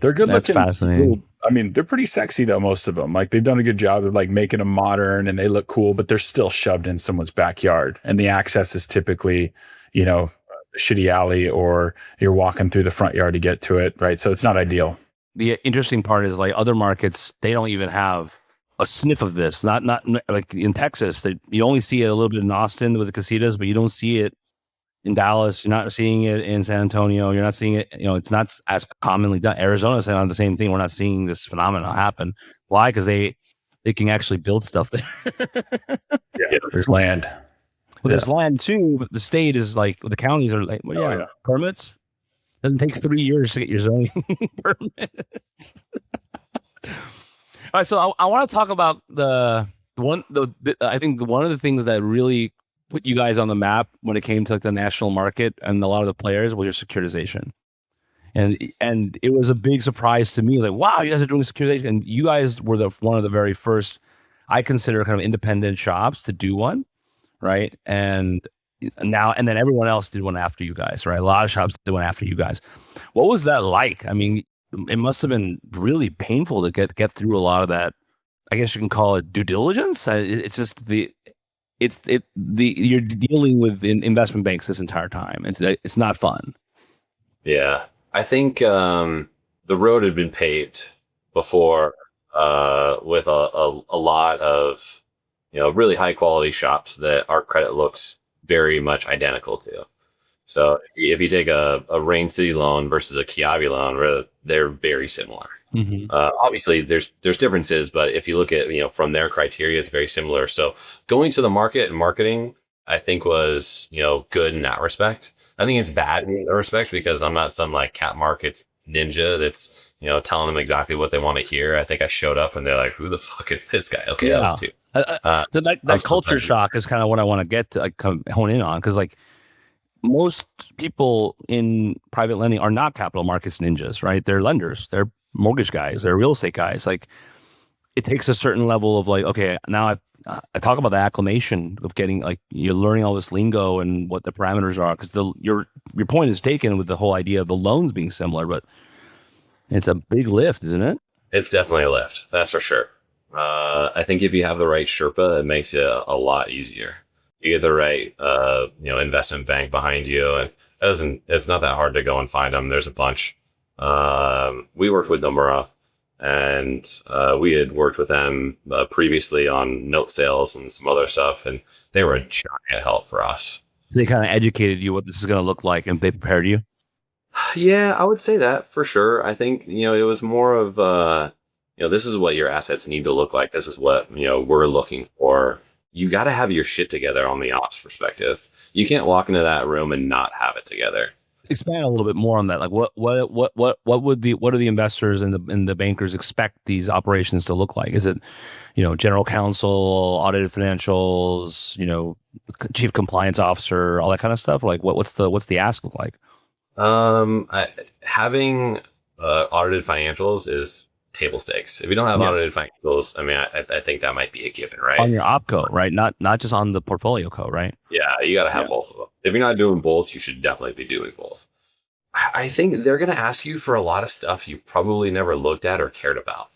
They're good That's looking. Fascinating. I mean, they're pretty sexy though, most of them. Like they've done a good job of like making them modern and they look cool, but they're still shoved in someone's backyard. And the access is typically, a shitty alley, or you're walking through the front yard to get to it, right? So it's not ideal. The interesting part is like other markets, they don't even have a sniff of this. Not like in Texas, you only see it a little bit in Austin with the casitas, but you don't see it in Dallas. You're not seeing it in San Antonio. You're not seeing it. It's not as commonly done. Arizona's saying the same thing. We're not seeing this phenomenon happen. Why? Because they can actually build stuff there. Yeah, there's land. Well, there's land too, but the state is like, the counties are like, permits. Doesn't take 3 years to get your zoning permits. All right, so I want to talk about I think one of the things that really put you guys on the map when it came to like the national market and a lot of the players was your securitization. And it was a big surprise to me, like, wow, you guys are doing securitization. And you guys were one of the very first, I consider, kind of independent shops to do one, right? And then everyone else did one after you guys, right? A lot of shops did one after you guys. What was that like? I mean, it must have been really painful to get through a lot of that. I guess you can call it due diligence. It's just you're dealing with investment banks this entire time. It's not fun. Yeah, I think the road had been paved before with a lot of really high quality shops that our credit looks very much identical to. So if you take a Rain City loan versus a Kiabi loan, they're very similar. Mm-hmm. Obviously, there's differences, but if you look at from their criteria, it's very similar. So going to the market and marketing, I think was good in that respect. I think it's bad in that respect because I'm not some like cat markets ninja that's telling them exactly what they want to hear. I think I showed up and they're like, "Who the fuck is this guy?" Okay, that was 2. That culture shock is kind of what I want to get to hone in on, because like most people in private lending are not capital markets ninjas, right? They're lenders, they're mortgage guys, they're real estate guys. Like it takes a certain level of like, okay, now I talk about the acclimation of getting like you're learning all this lingo and what the parameters are because your point is taken with the whole idea of the loans being similar, but it's a big lift, isn't it? It's definitely a lift, that's for sure. I think if you have the right Sherpa, it makes it a lot easier. You get the right, investment bank behind you, and it's not that hard to go and find them. There's a bunch. We worked with Nomura, and we had worked with them previously on note sales and some other stuff, and they were a giant help for us. They kind of educated you what this is going to look like, and they prepared you. Yeah, I would say that for sure. I think, it was more of, this is what your assets need to look like. This is what, we're looking for. You got to have your shit together on the ops perspective. You can't walk into that room and not have it together. Expand a little bit more on that. Like what do the investors and the bankers expect these operations to look like? Is it, general counsel, audited financials, chief compliance officer, all that kind of stuff? Like what's the ask look like? Having audited financials is table stakes. If you don't have audited financials, I mean, I think that might be a given, right? On your opco, right? Not just on the portfolio co, right? Yeah, you got to have both of them. If you're not doing both, you should definitely be doing both. I think they're going to ask you for a lot of stuff you've probably never looked at or cared about.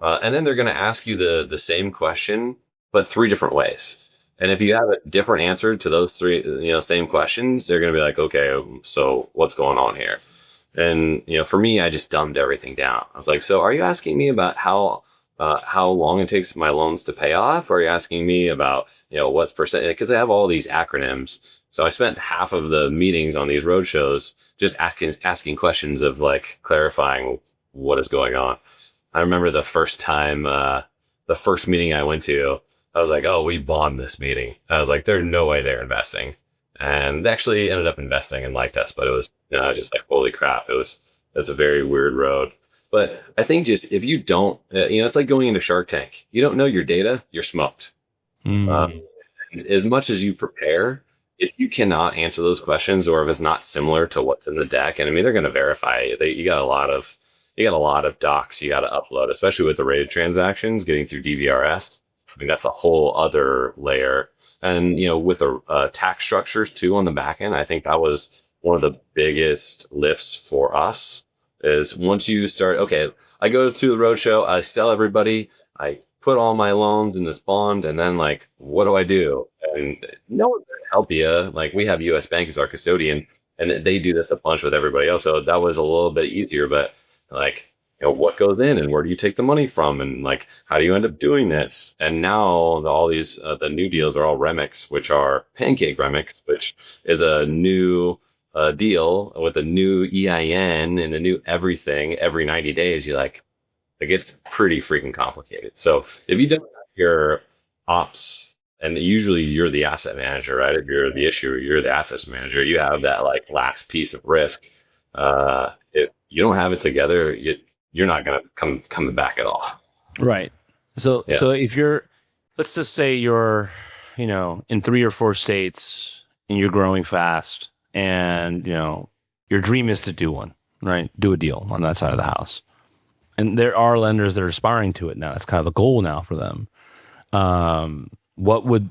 And then they're going to ask you the same question, but 3 different ways. And if you have a different answer to those 3, same questions, they're going to be like, okay, so what's going on here? And, for me, I just dumbed everything down. I was like, so are you asking me about how long it takes my loans to pay off? Or are you asking me about, what's percent? Because they have all these acronyms. So I spent half of the meetings on these roadshows just asking questions of like clarifying what is going on. I remember the first time, the first meeting I went to, I was like, oh, we bombed this meeting. I was like, there's no way they're investing. And they actually ended up investing and liked us, but it was just like, holy crap. It's a very weird road. But I think just if you don't, it's like going into Shark Tank. You don't know your data, you're smoked. As much as you prepare, if you cannot answer those questions or if it's not similar to what's in the deck, and I mean, they're going to verify you got a lot of docs you got to upload, especially with the rated transactions getting through DBRS. I mean, that's a whole other layer. And, with the tax structures too on the back end, I think that was one of the biggest lifts for us is once you start, okay, I go through the roadshow, I sell everybody, I put all my loans in this bond, and then like, what do I do? And no one's going to help you. Like we have US Bank as our custodian and they do this a bunch with everybody else. So that was a little bit easier, but like, what goes in and where do you take the money from? And like, how do you end up doing this? And now all these, the new deals are all Remix, which are Pancake Remix, which is a new deal with a new EIN and a new everything every 90 days. It gets pretty freaking complicated. So if you don't have your ops, and usually you're the asset manager, right? If you're the issuer, you're the assets manager. You have that like last piece of risk. If you don't have it together, you're not going to come back at all. Right. So if let's just say you're, in 3 or 4 states and you're growing fast and, your dream is to do one, right? Do a deal on that side of the house. And there are lenders that are aspiring to it now. It's kind of a goal now for them. What would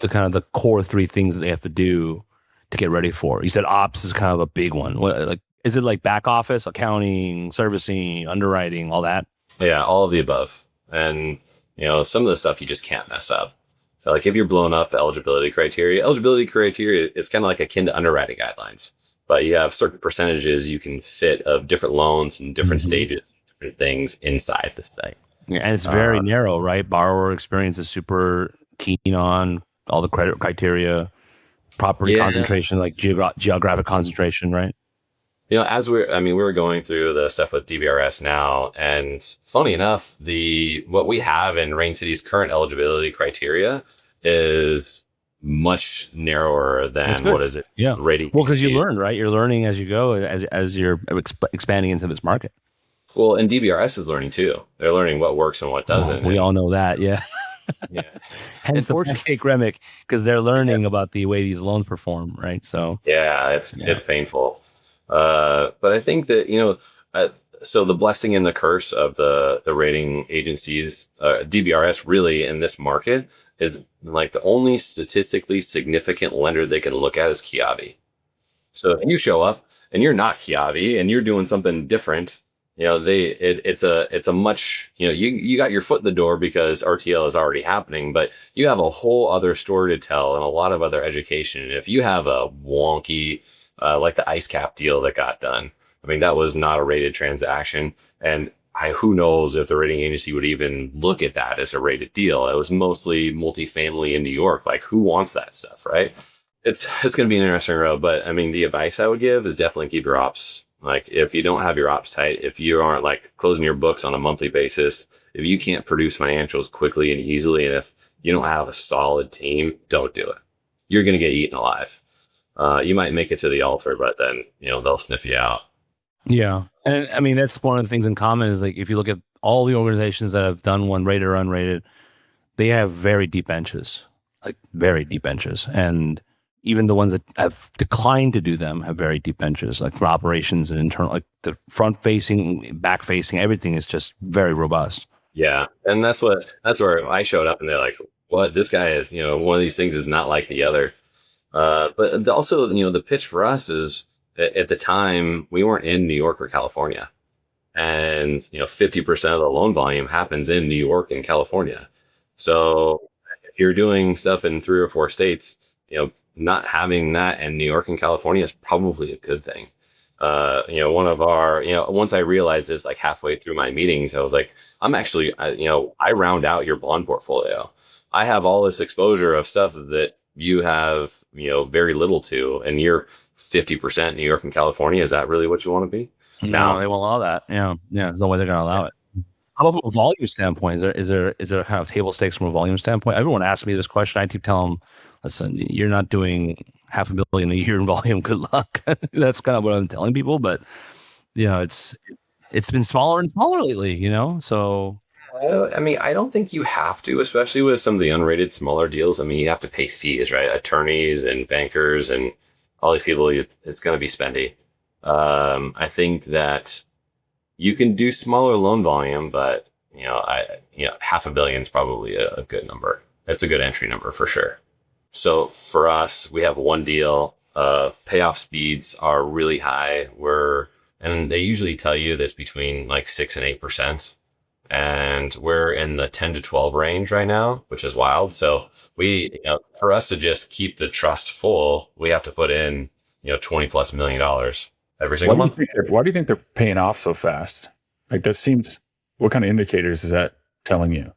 the kind of the core 3 things that they have to do to get ready for? You said ops is kind of a big one. Is it like back office, accounting, servicing, underwriting, all that? Yeah, all of the above. And, some of the stuff you just can't mess up. So like if you're blowing up eligibility criteria is kind of like akin to underwriting guidelines, but you have certain percentages you can fit of different loans and different stages, different things inside this thing. Yeah, and it's very narrow, right? Borrower experience is super keen on all the credit criteria, property concentration, like geographic concentration, right? As we were going through the stuff with DBRS now, and funny enough, what we have in Rain City's current eligibility criteria is much narrower than what is it? Yeah, rating. Well, because you learn, right? You're learning as you go, as you're expanding into this market. Well, and DBRS is learning too. They're learning what works and what doesn't. We all know that, yeah. Yeah. Hence the pandemic, because they're learning about the way these loans perform, right? So Yeah, it's painful. But I think that, so the blessing and the curse of the rating agencies, DBRS really in this market is like the only statistically significant lender they can look at is Kiavi. So if you show up and you're not Kiavi and you're doing something different, it's a much, you got your foot in the door because RTL is already happening, but you have a whole other story to tell and a lot of other education. And if you have a wonky, like the ice cap deal that got done, I mean, that was not a rated transaction. And who knows if the rating agency would even look at that as a rated deal. It was mostly multifamily in New York. Like, who wants that stuff, right? It's going to be an interesting road, but I mean, the advice I would give is definitely keep your ops. Like, if you don't have your ops tight, if you aren't like closing your books on a monthly basis, if you can't produce financials quickly and easily, and if you don't have a solid team, don't do it. You're going to get eaten alive. You might make it to the altar, but then, they'll sniff you out. Yeah. And I mean, that's one of the things in common is like, if you look at all the organizations that have done one rated or unrated, they have very deep benches, like very deep benches. And even the ones that have declined to do them have very deep benches, like for operations and internal, like the front facing, back facing, everything is just very robust. Yeah. And that's where I showed up and they're like, what, this guy is, one of these things is not like the other. But also, the pitch for us is at the time we weren't in New York or California. And, 50% of the loan volume happens in New York and California. So if you're doing stuff in 3 or 4 states, not having that in New York and California is probably a good thing. One of our, once I realized this, like halfway through my meetings, I was like, I'm actually, I round out your bond portfolio. I have all this exposure of stuff that you have, very little to, and you're 50% New York and California. Is that really what you want to be? No, they won't allow that. Yeah. There's no way they're going to allow it. How about from a volume standpoint? Is there kind of table stakes from a volume standpoint? Everyone asks me this question. I keep telling them, listen, you're not doing $500 million a year in volume. Good luck. That's kind of what I'm telling people. But it's been smaller and smaller lately. So. I mean, I don't think you have to, especially with some of the unrated smaller deals. I mean, you have to pay fees, right? Attorneys and bankers and all these people. It's going to be spendy. I think that you can do smaller loan volume, but $500 million is probably a good number. It's a good entry number for sure. So for us, we have one deal. Payoff speeds are really high. And they usually tell you this between like 6 and 8%. And we're in the 10 to 12 range right now, which is wild. So for us to just keep the trust full, we have to put in, $20+ million every single month. Why do you think they're paying off so fast? Like that seems, what kind of indicators is that telling you?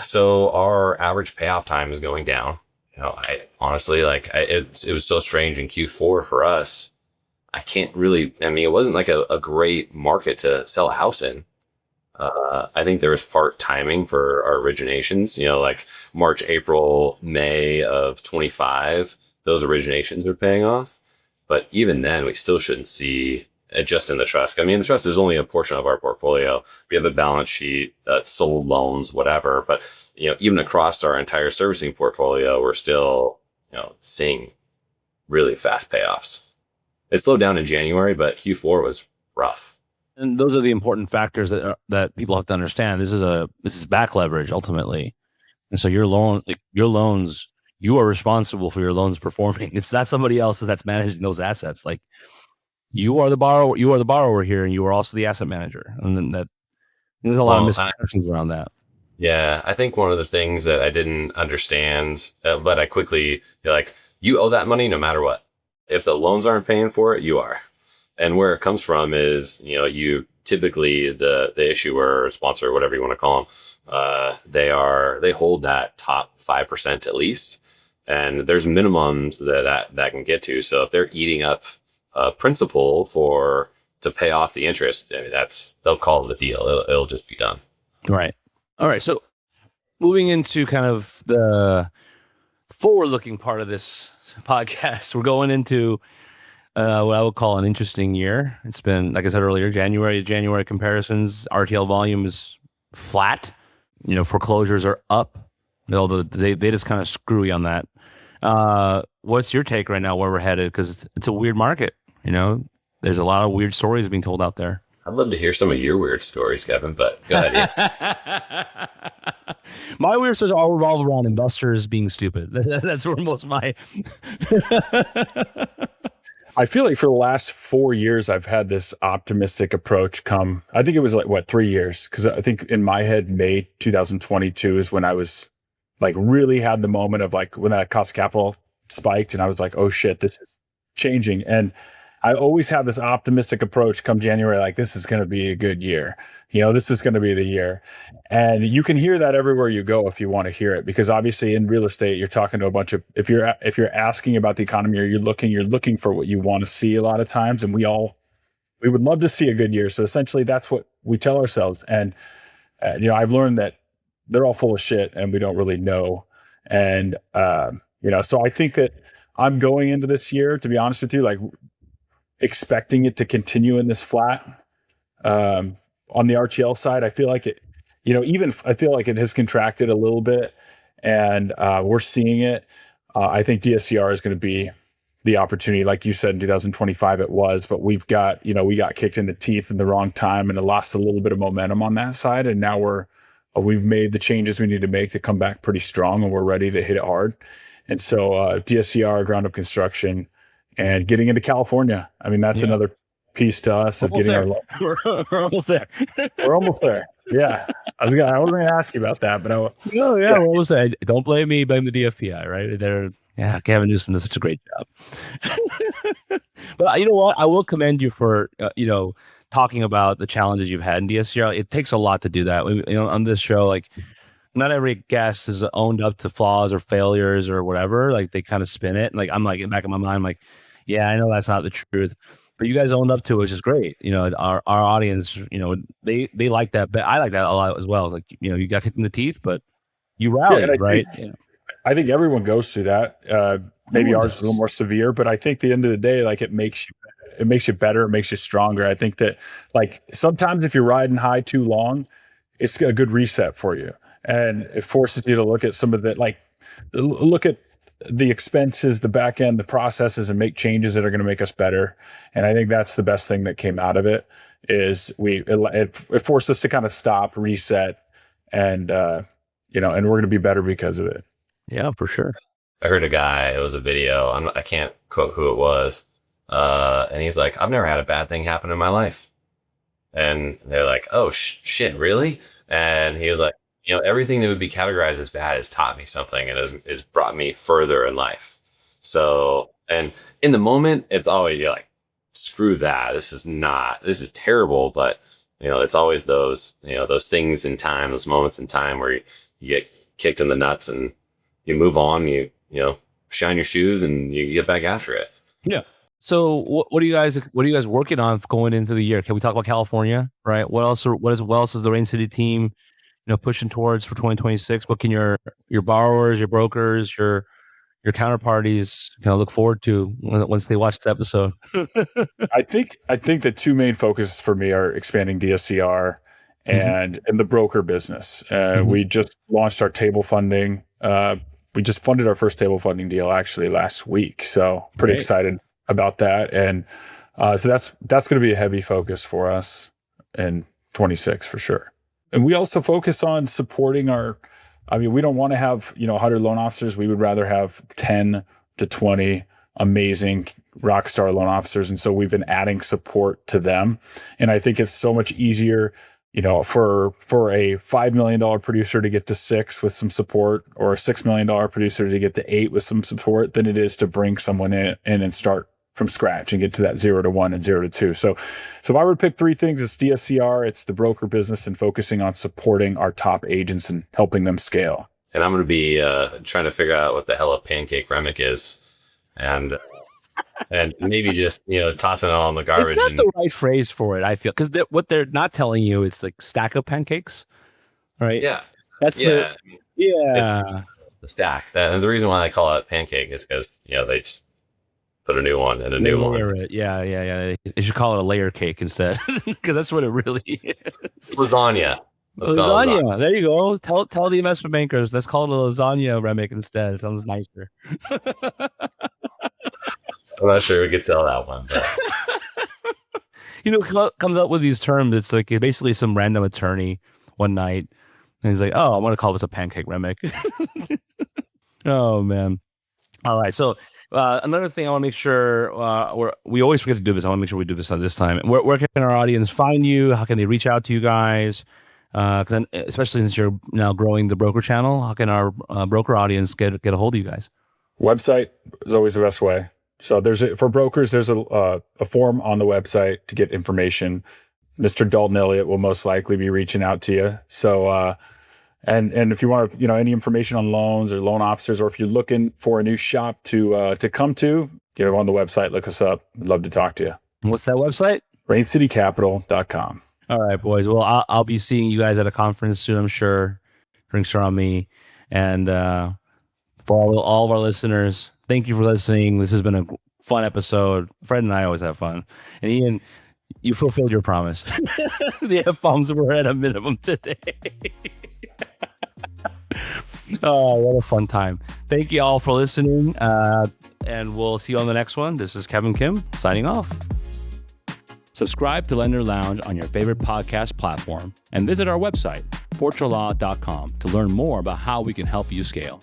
So our average payoff time is going down. I honestly, it was so strange in Q4 for us. I can't really, it wasn't like a great market to sell a house in. I think there was part timing for our originations, like March, April, May of 25, those originations are paying off. But even then, we still shouldn't see it just in the trust. I mean, the trust is only a portion of our portfolio. We have a balance sheet, sold loans, whatever. But, even across our entire servicing portfolio, we're still, seeing really fast payoffs. It slowed down in January, but Q4 was rough. And those are the important factors that people have to understand. This is back leverage ultimately, and so your loans, you are responsible for your loans performing. It's not somebody else that's managing those assets. Like you are the borrower. You are the borrower here, and you are also the asset manager. And then there's a lot of misconceptions around that. Yeah, I think one of the things that I didn't understand, but I quickly you owe that money no matter what. If the loans aren't paying for it, you are. And where it comes from is, you typically the issuer or sponsor, whatever you want to call them, they hold that top 5% at least. And there's minimums that can get to. So if they're eating up principal to pay off the interest, they'll call it a deal. It'll just be done. Right. All right. So moving into kind of the forward-looking part of this podcast, we're going into what I would call an interesting year. It's been, like I said earlier, January comparisons, RTL volume is flat. Foreclosures are up Although they just kind of screw you on that. What's your take right now where we're headed? Because it's a weird market. There's a lot of weird stories being told out there. I'd love to hear some of your weird stories, Kevin, but go ahead. Yeah. My weird stories all revolve around investors being stupid. That's where most of my. I feel like for the last 4 years, I've had this optimistic approach come. I think it was 3 years? Because I think in my head, May 2022 is when I was really had the moment of when that cost of capital spiked, and I was like, oh shit, this is changing. And I always have this optimistic approach come January, this is going to be a good year. This is going to be the year. And you can hear that everywhere you go if you want to hear it, because obviously in real estate, you're talking to a bunch of, if you're asking about the economy or you're looking for what you want to see a lot of times. And we would love to see a good year. So essentially that's what we tell ourselves. And, I've learned that they're all full of shit and we don't really know. And, so I think that I'm going into this year, to be honest with you, expecting it to continue in this flat. On the RTL side, I feel like it, I feel like it has contracted a little bit, and we're seeing it. I think DSCR is going to be the opportunity, like you said, in 2025 it was, but we got kicked in the teeth in the wrong time, and it lost a little bit of momentum on that side. And now we've made the changes we need to make to come back pretty strong, and we're ready to hit it hard. And so DSCR, ground up construction, and getting into California. I mean, that's another piece to us of getting we're almost there. We're almost there. Yeah. I wasn't going to ask you about that, but we're almost there. Don't blame me, blame the DFPI, right? Gavin Newsom does such a great job. But you know what? I will commend you for, talking about the challenges you've had in DSCR. It takes a lot to do that. On this show, not every guest has owned up to flaws or failures or whatever. They kind of spin it. And I'm in the back of my mind, yeah, I know that's not the truth, but you guys owned up to it, which is great. Our audience, they like that. But I like that a lot as well. It's you got hit in the teeth, but you rallied, right? I think everyone goes through that. Maybe ours is a little more severe, but I think at the end of the day, it makes you better, it makes you stronger. I think that sometimes if you're riding high too long, it's a good reset for you. And it forces you to look at some of the look at the expenses, the back end, the processes, and make changes that are going to make us better. And I think that's the best thing that came out of it is it forced us to kind of stop, reset, and and we're going to be better because of it. Yeah, for sure. I heard a guy, it was a video, I can't quote who it was, and he's like, I've never had a bad thing happen in my life. And they're like, oh, shit, really? And he was like, everything that would be categorized as bad has taught me something and has brought me further in life. So, and in the moment, it's always, you're like, screw that. This is terrible. But, it's always those things in time, those moments in time where you get kicked in the nuts and you move on, you shine your shoes and you get back after it. Yeah. So what are you guys working on going into the year? Can we talk about California, right? What else is the Rain City team pushing towards for 2026? What can your borrowers, your brokers, your counterparties kind of look forward to once they watch this episode? I think the two main focuses for me are expanding DSCR and the broker business. We just launched our table funding. We just funded our first table funding deal actually last week. So pretty excited about that. And so that's going to be a heavy focus for us in 26 for sure. And we also focus on supporting we don't want to have, 100 loan officers. We would rather have 10 to 20 amazing rock star loan officers. And so we've been adding support to them. And I think it's so much easier, for a $5 million producer to get to 6 with some support, or a $6 million producer to get to 8 with some support, than it is to bring someone in and start from scratch and get to that 0 to 1 and 0 to 2. So if I were to pick 3 things, it's DSCR, it's the broker business, and focusing on supporting our top agents and helping them scale. And I'm going to be trying to figure out what the hell a pancake remic is, and maybe just tossing it all in the garbage. It's not the right phrase for it, I feel, because what they're not telling you is stack of pancakes, right? Yeah, that's the stack. And the reason why I call it pancake is because they just put a new one and a new one. Yeah. They should call it a layer cake instead, because that's what it really is. It's lasagna. Let's call it Lasagna. There you go. Tell the investment bankers. Let's call it a lasagna remake instead. It sounds nicer. I'm not sure we could sell that one. But. Comes up with these terms. It's like basically some random attorney one night, and he's like, "Oh, I want to call this a pancake remake." Oh man! All right. So another thing I want to make sure we always forget to do this. I want to make sure we do this this time. Where can our audience find you? How can they reach out to you guys? Because especially since you're now growing the broker channel, how can our broker audience get a hold of you guys? Website is always the best way. So for brokers, there's a form on the website to get information. Mr. Dalton Elliott will most likely be reaching out to you. So, and if you want any information on loans or loan officers, or if you're looking for a new shop to come to, get on the website, look us up. I'd love to talk to you. What's that website? RainCityCapital.com. All right, boys. Well, I'll be seeing you guys at a conference soon, I'm sure. Drinks are on me. And for all of our listeners, thank you for listening. This has been a fun episode. Fred and I always have fun. And Ian, you fulfilled your promise. The F-bombs were at a minimum today. Oh, what a fun time. Thank you all for listening. And we'll see you on the next one. This is Kevin Kim signing off. Subscribe to Lender Lounge on your favorite podcast platform and visit our website, fortrelaw.com, to learn more about how we can help you scale.